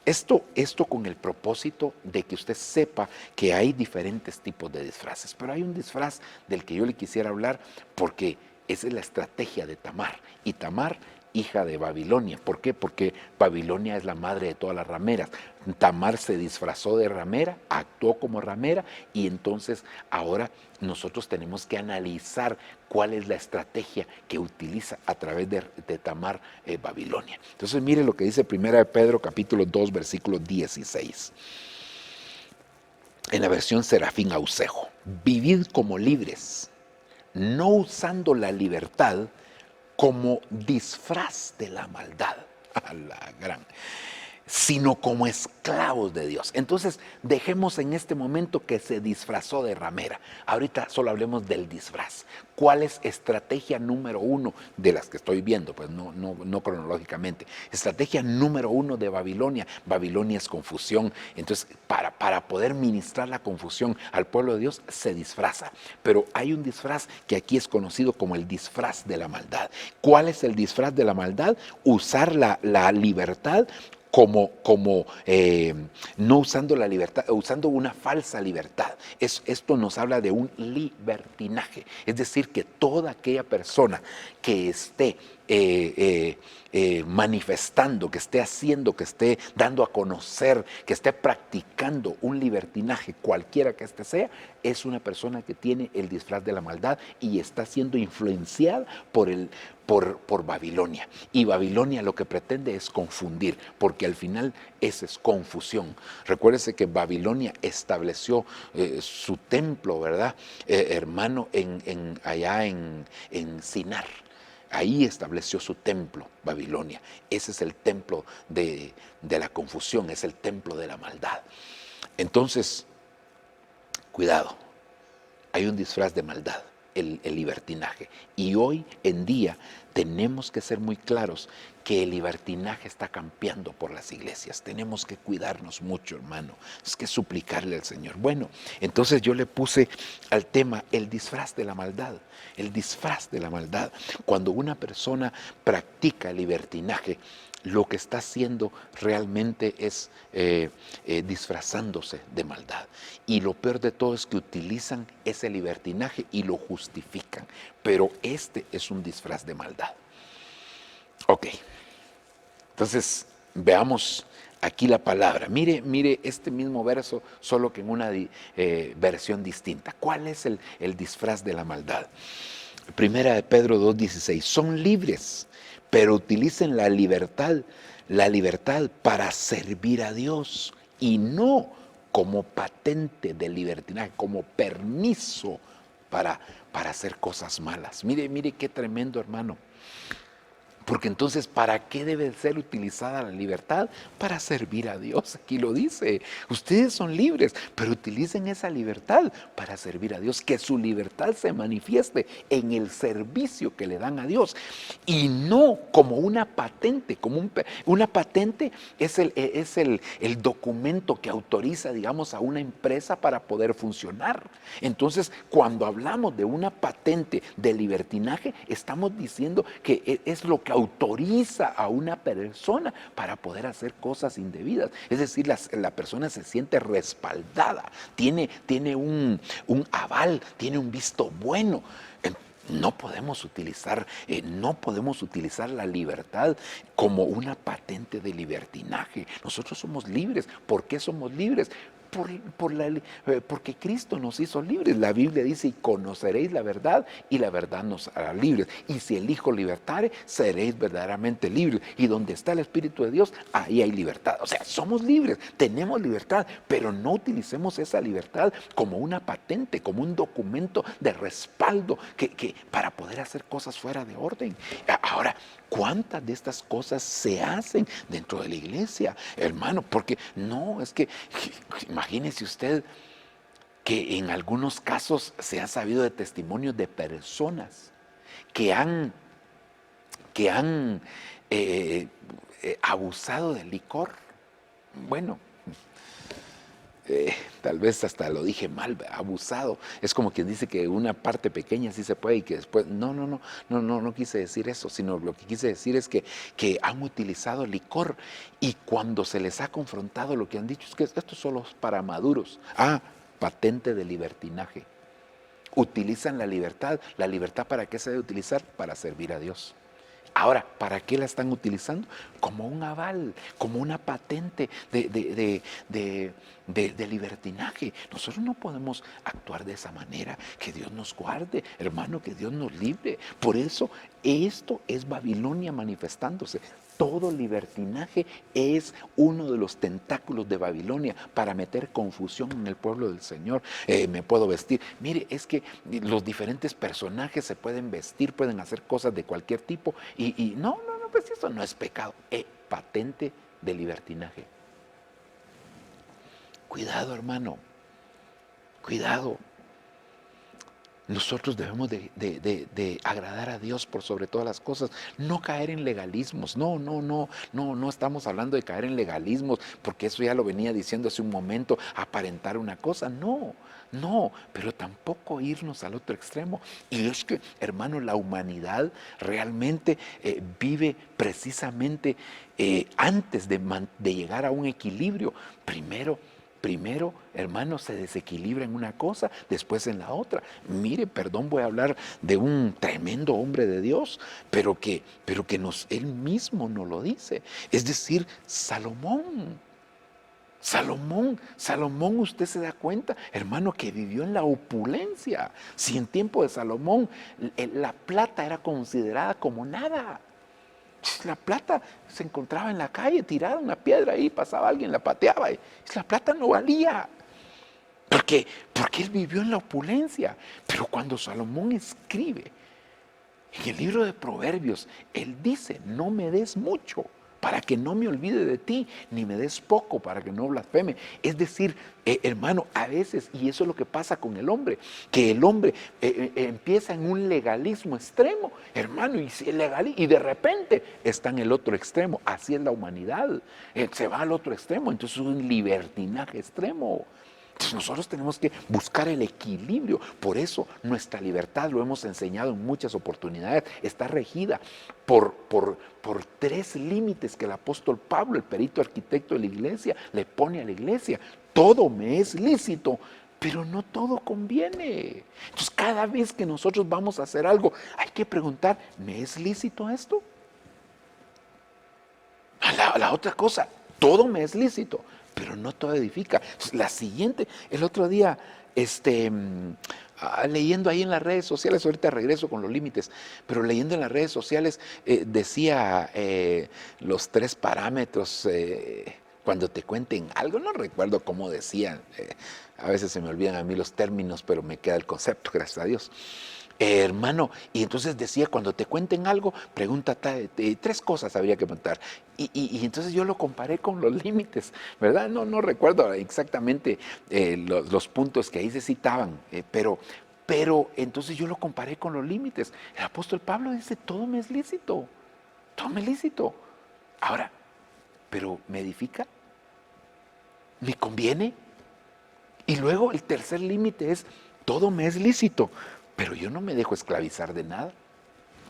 esto con el propósito de que usted sepa que hay diferentes tipos de disfraces. Pero hay un disfraz del que yo le quisiera hablar, porque esa es la estrategia de Tamar. Y Tamar, hija de Babilonia. ¿Por qué? Porque Babilonia es la madre de todas las rameras. Tamar se disfrazó de ramera, actuó como ramera, y entonces ahora nosotros tenemos que analizar cuál es la estrategia que utiliza a través de Tamar Babilonia. Entonces mire lo que dice 1 Pedro capítulo 2 versículo 16. En la versión Serafín Ausejo. Vivid como libres, no usando la libertad como disfraz de la maldad, sino como esclavos de Dios. Entonces dejemos en este momento que se disfrazó de ramera. Ahorita solo hablemos del disfraz. ¿Cuál es estrategia número 1 de las que estoy viendo? Pues no cronológicamente. Estrategia número 1 de Babilonia. Babilonia es confusión. Entonces para poder ministrar la confusión al pueblo de Dios se disfraza. Pero hay un disfraz que aquí es conocido como el disfraz de la maldad. ¿Cuál es el disfraz de la maldad? Usar la libertad no usando la libertad, usando una falsa libertad. Esto nos habla de un libertinaje, es decir, que toda aquella persona que esté manifestando, que esté haciendo, que esté dando a conocer, que esté practicando un libertinaje, cualquiera que este sea, es una persona que tiene el disfraz de la maldad y está siendo influenciada por Babilonia. Y Babilonia lo que pretende es confundir, porque al final esa es confusión. Recuérdese que Babilonia estableció su templo, ¿verdad? Hermano, allá en Sinar. Ahí estableció su templo, Babilonia. Ese es el templo de la confusión, es el templo de la maldad. Entonces, cuidado, hay un disfraz de maldad, el libertinaje. Y hoy en día tenemos que ser muy claros que el libertinaje está campeando por las iglesias. Tenemos que cuidarnos mucho, hermano. Es que suplicarle al Señor. Bueno, entonces yo le puse al tema el disfraz de la maldad. El disfraz de la maldad. Cuando una persona practica el libertinaje, lo que está haciendo realmente es disfrazándose de maldad. Y lo peor de todo es que utilizan ese libertinaje y lo justifican. Pero este es un disfraz de maldad. Ok. Entonces, veamos aquí la palabra. Mire este mismo verso, solo que en una versión distinta. ¿Cuál es el disfraz de la maldad? Primera de Pedro 2:16. Son libres, pero utilicen la libertad para servir a Dios y no como patente de libertinaje, como permiso para hacer cosas malas. Mire qué tremendo, hermano. Porque entonces, ¿para qué debe ser utilizada la libertad? Para servir a Dios. Aquí lo dice. Ustedes son libres, pero utilicen esa libertad para servir a Dios. Que su libertad se manifieste en el servicio que le dan a Dios. Y no como una patente. Una patente es el documento que autoriza, digamos, a una empresa para poder funcionar. Entonces, cuando hablamos de una patente de libertinaje, estamos diciendo que es lo que autoriza a una persona para poder hacer cosas indebidas. Es decir, la persona se siente respaldada, tiene un aval, tiene un visto bueno. No podemos utilizar la libertad como una patente de libertinaje. Nosotros somos libres. ¿Por qué somos libres? Porque Cristo nos hizo libres. La Biblia dice: y conoceréis la verdad, y la verdad nos hará libres. Y si el Hijo libertare, seréis verdaderamente libres. Y donde está el Espíritu de Dios, ahí hay libertad. O sea, somos libres, tenemos libertad, pero no utilicemos esa libertad como una patente, como un documento de respaldo que para poder hacer cosas fuera de orden. Ahora, ¿cuántas de estas cosas se hacen dentro de la iglesia, hermano? Porque no, es que imagínese usted que en algunos casos se ha sabido de testimonios de personas que han abusado del licor. Bueno, tal vez hasta lo dije mal, abusado. Es como quien dice que una parte pequeña sí se puede y que después... No quise decir eso, sino lo que quise decir es que han utilizado licor y cuando se les ha confrontado lo que han dicho es que esto solo es para maduros. Patente de libertinaje. Utilizan la libertad. ¿La libertad para qué se debe utilizar? Para servir a Dios. Ahora, ¿para qué la están utilizando? Como un aval, como una patente de libertinaje. Nosotros no podemos actuar de esa manera. Que Dios nos guarde, hermano, que Dios nos libre. Por eso, esto es Babilonia manifestándose. Todo libertinaje es uno de los tentáculos de Babilonia para meter confusión en el pueblo del Señor. Me puedo vestir. Mire, es que los diferentes personajes se pueden vestir, pueden hacer cosas de cualquier tipo. Y no, pues eso no es pecado. Es patente de libertinaje. Cuidado, hermano. Cuidado. nosotros debemos de agradar a Dios por sobre todas las cosas, no caer en legalismos. No estamos hablando de caer en legalismos, porque eso ya lo venía diciendo hace un momento, aparentar una cosa. No, pero tampoco irnos al otro extremo. Y es que, hermano, la humanidad realmente vive precisamente antes de llegar a un equilibrio. Primero, hermano, se desequilibra en una cosa, después en la otra. Mire, perdón, voy a hablar de un tremendo hombre de Dios, pero que él mismo nos lo dice. Es decir, Salomón, usted se da cuenta, hermano, que vivió en la opulencia. Si en tiempo de Salomón la plata era considerada como nada. La plata se encontraba en la calle tirada, una piedra ahí, pasaba alguien, la pateaba y la plata no valía. Porque él vivió en la opulencia. Pero cuando Salomón escribe en el libro de Proverbios, él dice: no me des mucho para que no me olvide de ti, ni me des poco para que no blasfeme. Es decir, hermano, a veces, y eso es lo que pasa con el hombre, que el hombre empieza en un legalismo extremo, hermano, y de repente está en el otro extremo. Así es la humanidad, se va al otro extremo, entonces es un libertinaje extremo. Entonces nosotros tenemos que buscar el equilibrio. Por eso nuestra libertad, lo hemos enseñado en muchas oportunidades, está regida por 3 límites que el apóstol Pablo, el perito arquitecto de la iglesia, le pone a la iglesia. Todo me es lícito, pero no todo conviene. Entonces cada vez que nosotros vamos a hacer algo, hay que preguntar: ¿me es lícito esto? La otra cosa, todo me es lícito, pero no todo edifica. La siguiente, el otro día, leyendo ahí en las redes sociales, ahorita regreso con los límites, pero leyendo en las redes sociales decía los 3 parámetros cuando te cuenten algo. No recuerdo cómo decían, a veces se me olvidan a mí los términos, pero me queda el concepto, gracias a Dios. Hermano, y entonces decía: cuando te cuenten algo, pregunta 3 cosas habría que preguntar. Y entonces yo lo comparé con los límites, ¿verdad? No recuerdo exactamente los puntos que ahí se citaban, pero entonces yo lo comparé con los límites. El apóstol Pablo dice: todo me es lícito, todo me es lícito. Ahora, ¿pero me edifica? ¿Me conviene? Y luego el tercer límite es: todo me es lícito, pero yo no me dejo esclavizar de nada.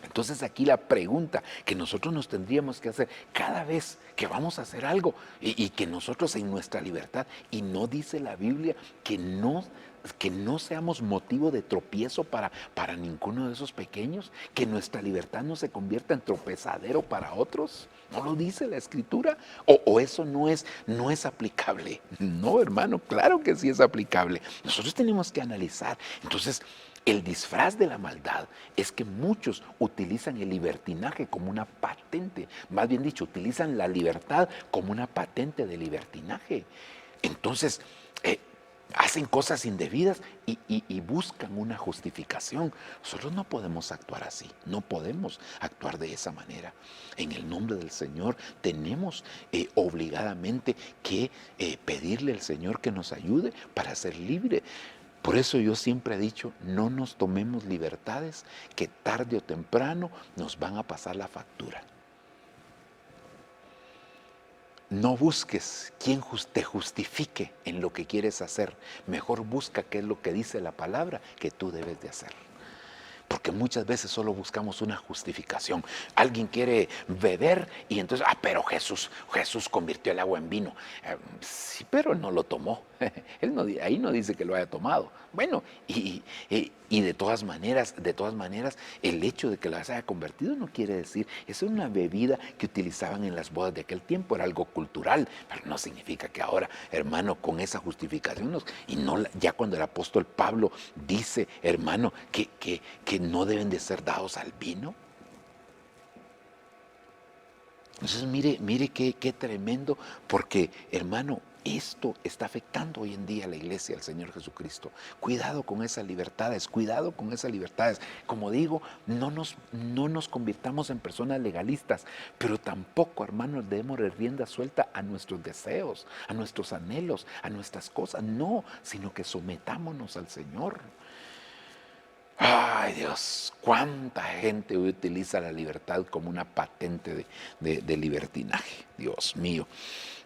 Entonces aquí la pregunta que nosotros nos tendríamos que hacer cada vez que vamos a hacer algo, y que nosotros en nuestra libertad, y no dice la Biblia que no seamos motivo de tropiezo para ninguno de esos pequeños, que nuestra libertad no se convierta en tropezadero para otros. ¿No lo dice la Escritura? ¿O eso no es aplicable? No, hermano, claro que sí es aplicable. Nosotros tenemos que analizar. Entonces, el disfraz de la maldad es que muchos utilizan el libertinaje como una patente, más bien dicho, utilizan la libertad como una patente de libertinaje. Entonces, hacen cosas indebidas y buscan una justificación. Nosotros no podemos actuar así, no podemos actuar de esa manera. En el nombre del Señor tenemos obligadamente que pedirle al Señor que nos ayude para ser libres. Por eso yo siempre he dicho: no nos tomemos libertades que tarde o temprano nos van a pasar la factura. No busques quien te justifique en lo que quieres hacer. Mejor busca qué es lo que dice la palabra que tú debes de hacer. Porque muchas veces solo buscamos una justificación. Alguien quiere beber y entonces: pero Jesús convirtió el agua en vino. Sí, pero no lo tomó. Ahí no dice que lo haya tomado. Bueno, y de todas maneras, el hecho de que las haya convertido no quiere decir, es una bebida que utilizaban en las bodas de aquel tiempo, era algo cultural, pero no significa que ahora, hermano, con esa justificación, ya cuando el apóstol Pablo dice, hermano, que no deben de ser dados al vino. Entonces mire qué tremendo, porque, hermano, esto está afectando hoy en día a la iglesia del Señor Jesucristo. Cuidado con esas libertades, Como digo, no nos convirtamos en personas legalistas, pero tampoco, hermanos, debemos dar rienda suelta a nuestros deseos, a nuestros anhelos, a nuestras cosas. No, sino que sometámonos al Señor. Ay, Dios, cuánta gente hoy utiliza la libertad como una patente de libertinaje. Dios mío,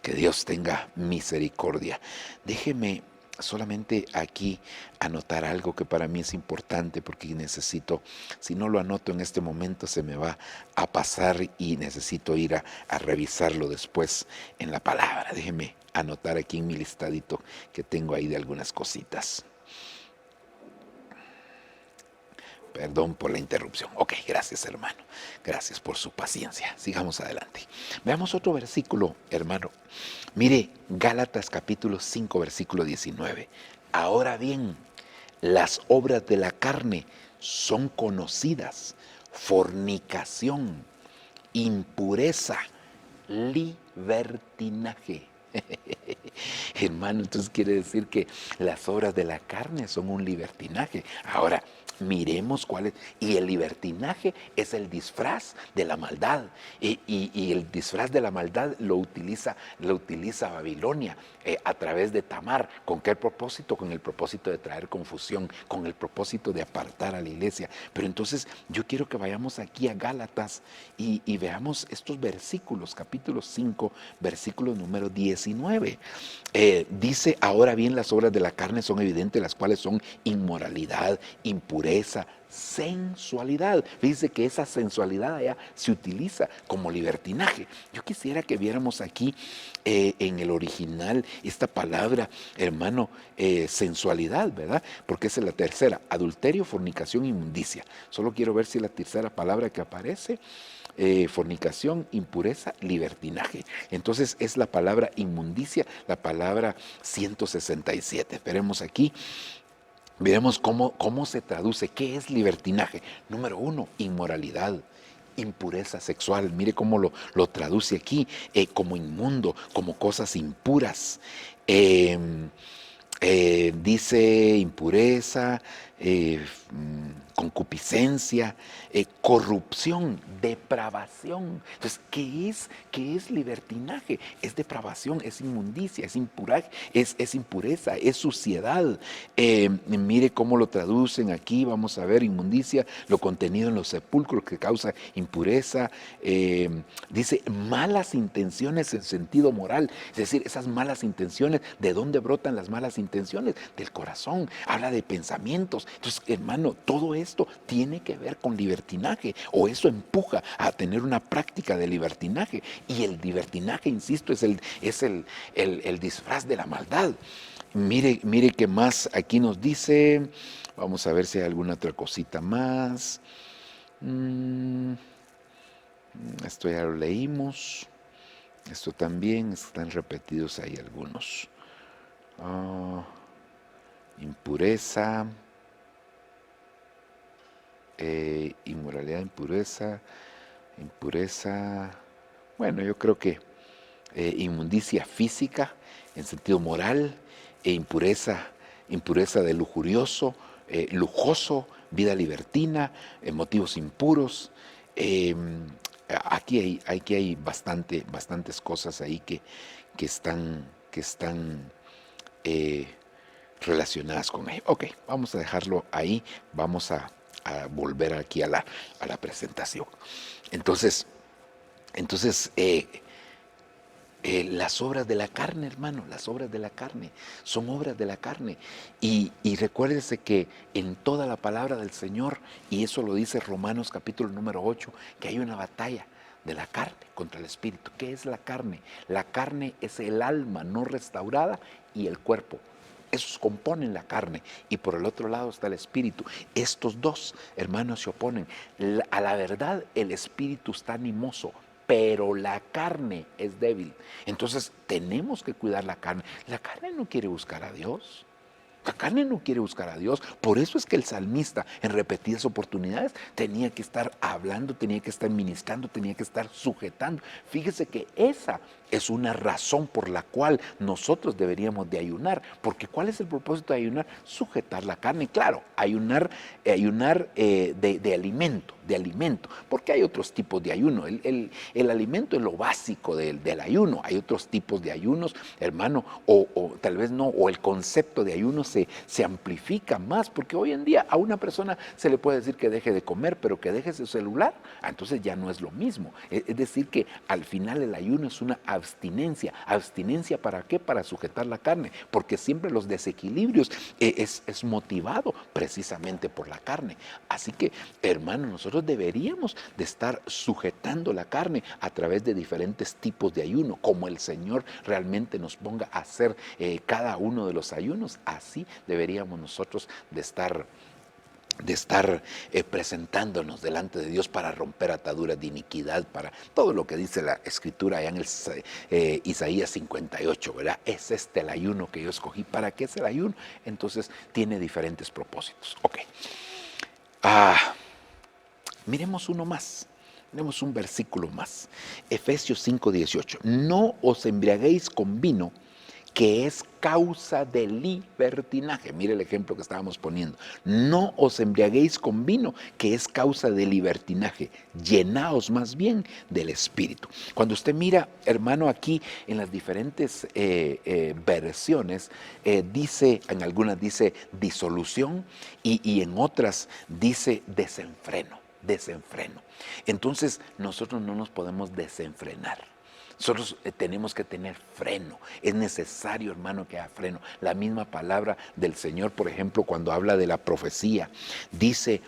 que Dios tenga misericordia. Déjeme solamente aquí anotar algo que para mí es importante, porque necesito, si no lo anoto en este momento se me va a pasar y necesito ir a revisarlo después en la palabra. Déjeme anotar aquí en mi listadito que tengo ahí de algunas cositas. Perdón por la interrupción. Ok, gracias, hermano. Gracias por su paciencia. Sigamos adelante. Veamos otro versículo, hermano. Mire, Gálatas capítulo 5, versículo 19. Ahora bien, las obras de la carne son conocidas: fornicación, impureza, libertinaje. Hermano, entonces quiere decir que las obras de la carne son un libertinaje. Ahora, miremos cuál es. Y el libertinaje es el disfraz de la maldad. Y el disfraz de la maldad lo utiliza Babilonia a través de Tamar. ¿Con qué propósito? Con el propósito de traer confusión, con el propósito de apartar a la iglesia. Pero entonces yo quiero que vayamos aquí a Gálatas y veamos estos versículos, capítulo 5, versículo número 19. Dice: ahora bien, las obras de la carne son evidentes, las cuales son inmoralidad, impureza, sensualidad. Fíjense que esa sensualidad allá se utiliza como libertinaje. Yo quisiera que viéramos aquí en el original esta palabra, hermano, sensualidad, ¿verdad? Porque esa es la tercera: adulterio, fornicación, inmundicia. Solo quiero ver si la tercera palabra que aparece, fornicación, impureza, libertinaje. Entonces es la palabra inmundicia, la palabra 167. Esperemos aquí. Veremos cómo se traduce, qué es libertinaje. Número 1, inmoralidad, impureza sexual. Mire cómo lo traduce aquí, como inmundo, como cosas impuras. Dice impureza, concupiscencia, corrupción, depravación. Entonces, ¿qué es libertinaje? Es depravación, es inmundicia, es impuraje, es impureza, es suciedad. Mire cómo lo traducen aquí. Vamos a ver: inmundicia, lo contenido en los sepulcros que causa impureza. Dice malas intenciones en sentido moral. Es decir, esas malas intenciones, ¿de dónde brotan las malas intenciones? Del corazón. Habla de pensamientos. Entonces, hermano, todo esto tiene que ver con libertinaje, o eso empuja a tener una práctica de libertinaje. Y el libertinaje, insisto, es el disfraz de la maldad. Mire qué más aquí nos dice. Vamos a ver si hay alguna otra cosita más. Esto ya lo leímos. Esto también, están repetidos ahí algunos. Impureza, inmoralidad, impureza. Bueno, yo creo que inmundicia física en sentido moral, impureza de lujurioso, lujoso, vida libertina, motivos impuros. Aquí hay bastantes cosas ahí que están relacionadas con ello. Ok, vamos a dejarlo ahí. Vamos a volver aquí a la presentación. Entonces, las obras de la carne, hermano, las obras de la carne son obras de la carne. Y recuérdese que en toda la palabra del Señor, y eso lo dice Romanos capítulo número 8, que hay una batalla de la carne contra el espíritu. ¿Qué es la carne? La carne es el alma no restaurada y el cuerpo. Esos componen la carne, y por el otro lado está el espíritu. Estos dos, hermanos, se oponen. A la verdad, el espíritu está animoso, pero la carne es débil. Entonces tenemos que cuidar la carne. La carne no quiere buscar a Dios. La carne no quiere buscar a Dios. Por eso es que el salmista en repetidas oportunidades tenía que estar hablando, tenía que estar ministrando, tenía que estar sujetando. Fíjese que esa es una razón por la cual nosotros deberíamos de ayunar. Porque ¿cuál es el propósito de ayunar? Sujetar la carne. Claro, ayunar de alimento, de alimento, porque hay otros tipos de ayuno. El alimento es lo básico del ayuno. Hay otros tipos de ayunos, hermano, o tal vez no, o el concepto de ayuno se amplifica más, porque hoy en día a una persona se le puede decir que deje de comer, pero que deje su celular, entonces ya no es lo mismo. Es decir que al final el ayuno es una abstinencia. ¿Abstinencia para qué? Para sujetar la carne, porque siempre los desequilibrios es motivado precisamente por la carne. Así que, hermano, nosotros deberíamos de estar sujetando la carne a través de diferentes tipos de ayuno, como el Señor realmente nos ponga a hacer cada uno de los ayunos. Así deberíamos nosotros de estar presentándonos delante de Dios para romper ataduras de iniquidad, para todo lo que dice la Escritura allá en el Isaías 58, ¿verdad? Es este el ayuno que yo escogí. ¿Para qué es el ayuno? Entonces tiene diferentes propósitos. Ok. Miremos uno más. Miremos un versículo más. Efesios 5:18. No os embriaguéis con vino, que es causa de libertinaje. Mire el ejemplo que estábamos poniendo. No os embriaguéis con vino, que es causa de libertinaje. Llenaos más bien del Espíritu. Cuando usted mira, hermano, aquí en las diferentes versiones, dice, en algunas dice disolución y en otras dice desenfreno. Entonces, nosotros no nos podemos desenfrenar. Nosotros tenemos que tener freno. Es necesario, hermano, que haya freno. La misma palabra del Señor, por ejemplo, cuando habla de la profecía, dice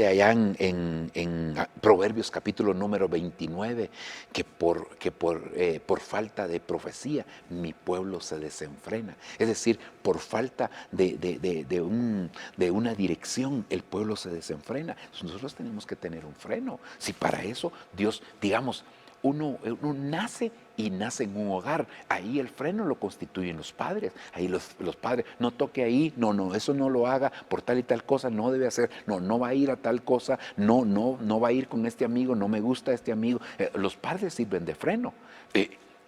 allá en Proverbios capítulo número 29 que por falta de profecía mi pueblo se desenfrena. Es decir, por falta de una dirección el pueblo se desenfrena. Nosotros tenemos que tener un freno. Si para eso Dios, digamos, uno nace y nace en un hogar, ahí el freno lo constituyen los padres, ahí los padres, no toque ahí, no, eso no lo haga por tal y tal cosa, no debe hacer, no va a ir a tal cosa, no va a ir con este amigo, no me gusta este amigo. Los padres sirven de freno.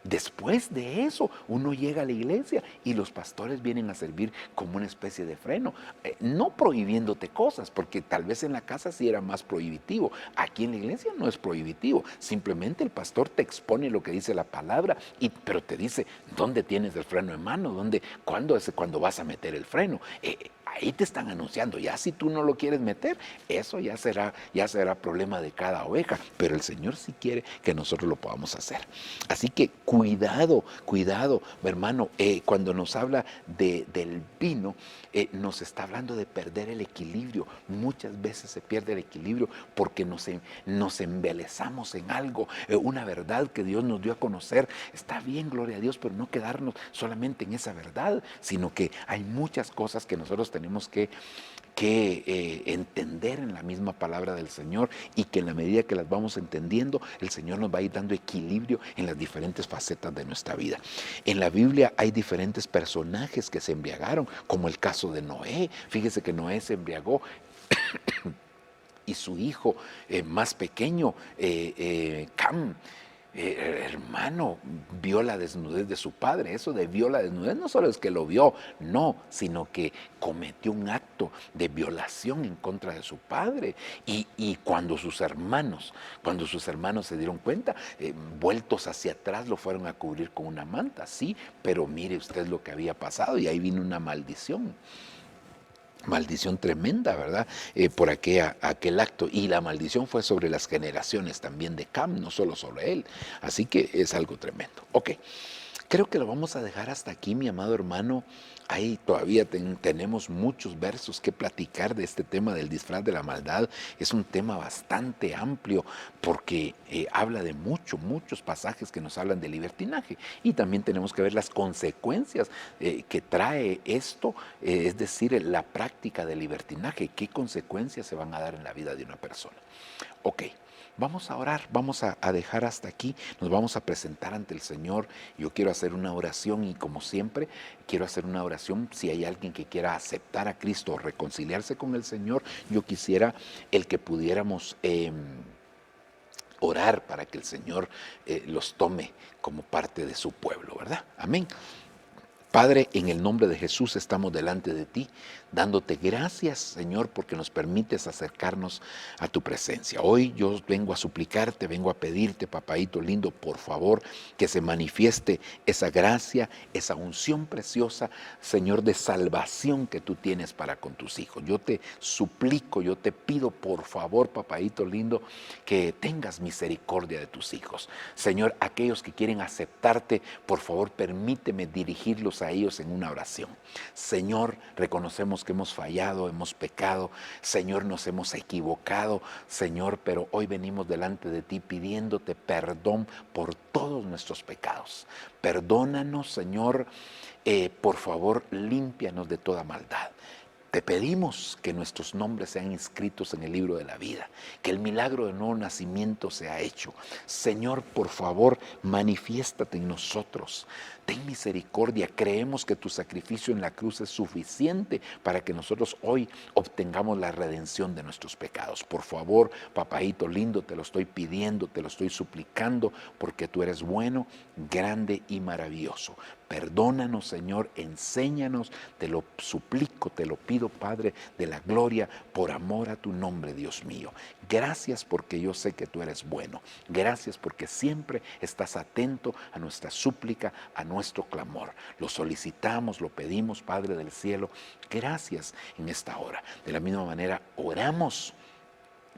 Después de eso, uno llega a la iglesia y los pastores vienen a servir como una especie de freno, no prohibiéndote cosas, porque tal vez en la casa sí era más prohibitivo. Aquí en la iglesia no es prohibitivo, simplemente el pastor te expone lo que dice la palabra, pero te dice dónde tienes el freno en mano, cuándo vas a meter el freno. Ahí te están anunciando. Ya si tú no lo quieres meter, eso ya será problema de cada oveja, pero el Señor sí quiere que nosotros lo podamos hacer. Así que cuidado, hermano, cuando nos habla del vino, nos está hablando de perder el equilibrio. Muchas veces se pierde el equilibrio porque nos embelezamos en algo, una verdad que Dios nos dio a conocer. Está bien, gloria a Dios, pero no quedarnos solamente en esa verdad, sino que hay muchas cosas que nosotros tenemos que entender en la misma palabra del Señor, y que en la medida que las vamos entendiendo, el Señor nos va a ir dando equilibrio en las diferentes facetas de nuestra vida. En la Biblia hay diferentes personajes que se embriagaron, como el caso de Noé. Fíjese que Noé se embriagó y su hijo más pequeño, Cam, hermano, vio la desnudez de su padre. Eso de vio la desnudez no solo es que lo vio, no, sino que cometió un acto de violación en contra de su padre. Y cuando sus hermanos se dieron cuenta, vueltos hacia atrás, lo fueron a cubrir con una manta. Sí, pero mire usted lo que había pasado, y ahí vino una maldición tremenda, ¿verdad? Por aquel acto. Y la maldición fue sobre las generaciones también de Cam, no solo sobre él. Así que es algo tremendo. Ok, creo que lo vamos a dejar hasta aquí, mi amado hermano. Ahí todavía tenemos muchos versos que platicar de este tema del disfraz de la maldad. Es un tema bastante amplio porque habla de muchos pasajes que nos hablan de libertinaje. Y también tenemos que ver las consecuencias que trae esto, es decir, la práctica del libertinaje. ¿Qué consecuencias se van a dar en la vida de una persona? Ok. Vamos a orar, vamos a dejar hasta aquí, nos vamos a presentar ante el Señor. Yo quiero hacer una oración, y como siempre, quiero hacer una oración. Si hay alguien que quiera aceptar a Cristo o reconciliarse con el Señor, yo quisiera el que pudiéramos orar para que el Señor los tome como parte de su pueblo, ¿verdad? Amén. Padre, en el nombre de Jesús estamos delante de ti, dándote gracias, Señor, porque nos permites acercarnos a tu presencia. Hoy yo vengo a suplicarte, vengo a pedirte, papaíto lindo, por favor, que se manifieste esa gracia, esa unción preciosa, Señor, de salvación que tú tienes para con tus hijos. Yo te suplico, yo te pido, por favor, papaíto lindo, que tengas misericordia de tus hijos. Señor, aquellos que quieren aceptarte, por favor, permíteme dirigirlos a ellos en una oración. Señor, reconocemos que hemos fallado, hemos pecado, Señor, nos hemos equivocado, Señor, pero hoy venimos delante de ti pidiéndote perdón por todos nuestros pecados. Perdónanos, Señor, por favor, límpianos de toda maldad. Te pedimos que nuestros nombres sean inscritos en el libro de la vida, que el milagro de nuevo nacimiento sea hecho. Señor, por favor, manifiéstate en nosotros. Ten misericordia. Creemos que tu sacrificio en la cruz es suficiente para que nosotros hoy obtengamos la redención de nuestros pecados. Por favor, papaíto lindo, te lo estoy pidiendo, te lo estoy suplicando, porque tú eres bueno, grande y maravilloso. Perdónanos, Señor, enséñanos, te lo suplico, te lo pido, Padre de la gloria, por amor a tu nombre, Dios mío. Gracias porque yo sé que tú eres bueno. Gracias porque siempre estás atento a nuestra súplica, a nuestro clamor. Lo solicitamos, lo pedimos, Padre del cielo. Gracias en esta hora. De la misma manera, oramos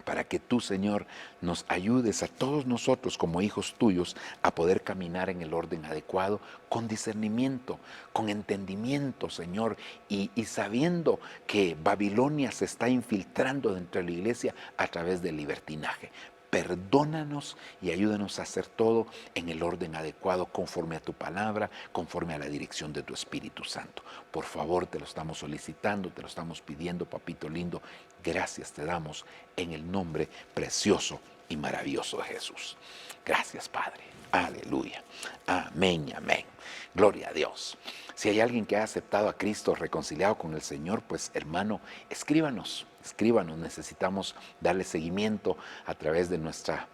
para que tú, Señor, nos ayudes a todos nosotros como hijos tuyos a poder caminar en el orden adecuado, con discernimiento, con entendimiento, Señor, y sabiendo que Babilonia se está infiltrando dentro de la iglesia a través del libertinaje. Perdónanos y ayúdanos a hacer todo en el orden adecuado, conforme a tu palabra, conforme a la dirección de tu Espíritu Santo. Por favor, te lo estamos solicitando, te lo estamos pidiendo, papito lindo. Gracias te damos en el nombre precioso y maravilloso de Jesús. Gracias, Padre. Aleluya. Amén, amén. Gloria a Dios. Si hay alguien que ha aceptado a Cristo, reconciliado con el Señor, pues hermano, escríbanos, necesitamos darle seguimiento a través de nuestra,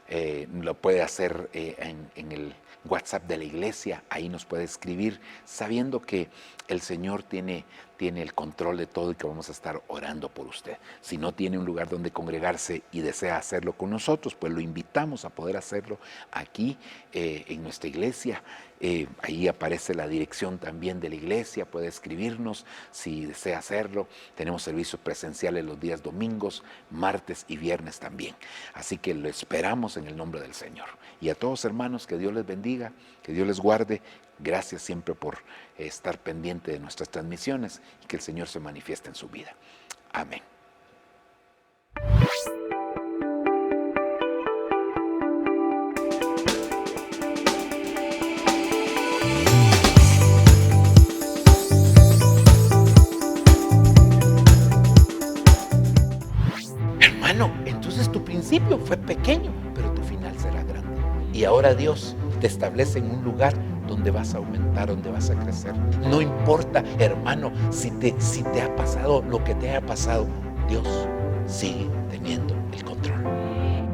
lo puede hacer en el WhatsApp de la iglesia, ahí nos puede escribir, sabiendo que el Señor tiene el control de todo y que vamos a estar orando por usted. Si no tiene un lugar donde congregarse y desea hacerlo con nosotros, pues lo invitamos a poder hacerlo aquí en nuestra iglesia. Ahí aparece la dirección también de la iglesia, puede escribirnos si desea hacerlo. Tenemos servicios presenciales los días domingos, martes y viernes también. Así que lo esperamos en el nombre del Señor. Y a todos, hermanos, que Dios les bendiga, que Dios les guarde. Gracias siempre por estar pendiente de nuestras transmisiones y que el Señor se manifieste en su vida. Amén. Hermano, entonces tu principio fue pequeño, pero tu final será grande. Y ahora Dios te establece en un lugar donde vas a aumentar, donde vas a crecer. No importa, hermano, si te ha pasado lo que te haya pasado, Dios sigue teniendo el control.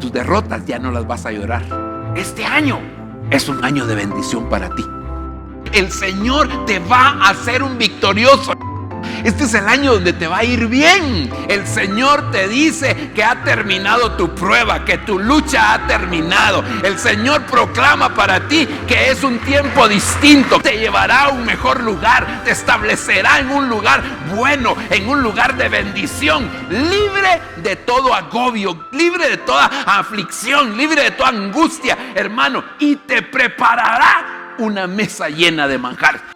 Tus derrotas ya no las vas a llorar. Este año es un año de bendición para ti. El Señor te va a hacer un victorioso. Este es el año donde te va a ir bien. El Señor te dice que ha terminado tu prueba, que tu lucha ha terminado. El Señor proclama para ti que es un tiempo distinto. Te llevará a un mejor lugar, te establecerá en un lugar bueno, en un lugar de bendición, libre de todo agobio, libre de toda aflicción, libre de toda angustia, hermano, y te preparará una mesa llena de manjar.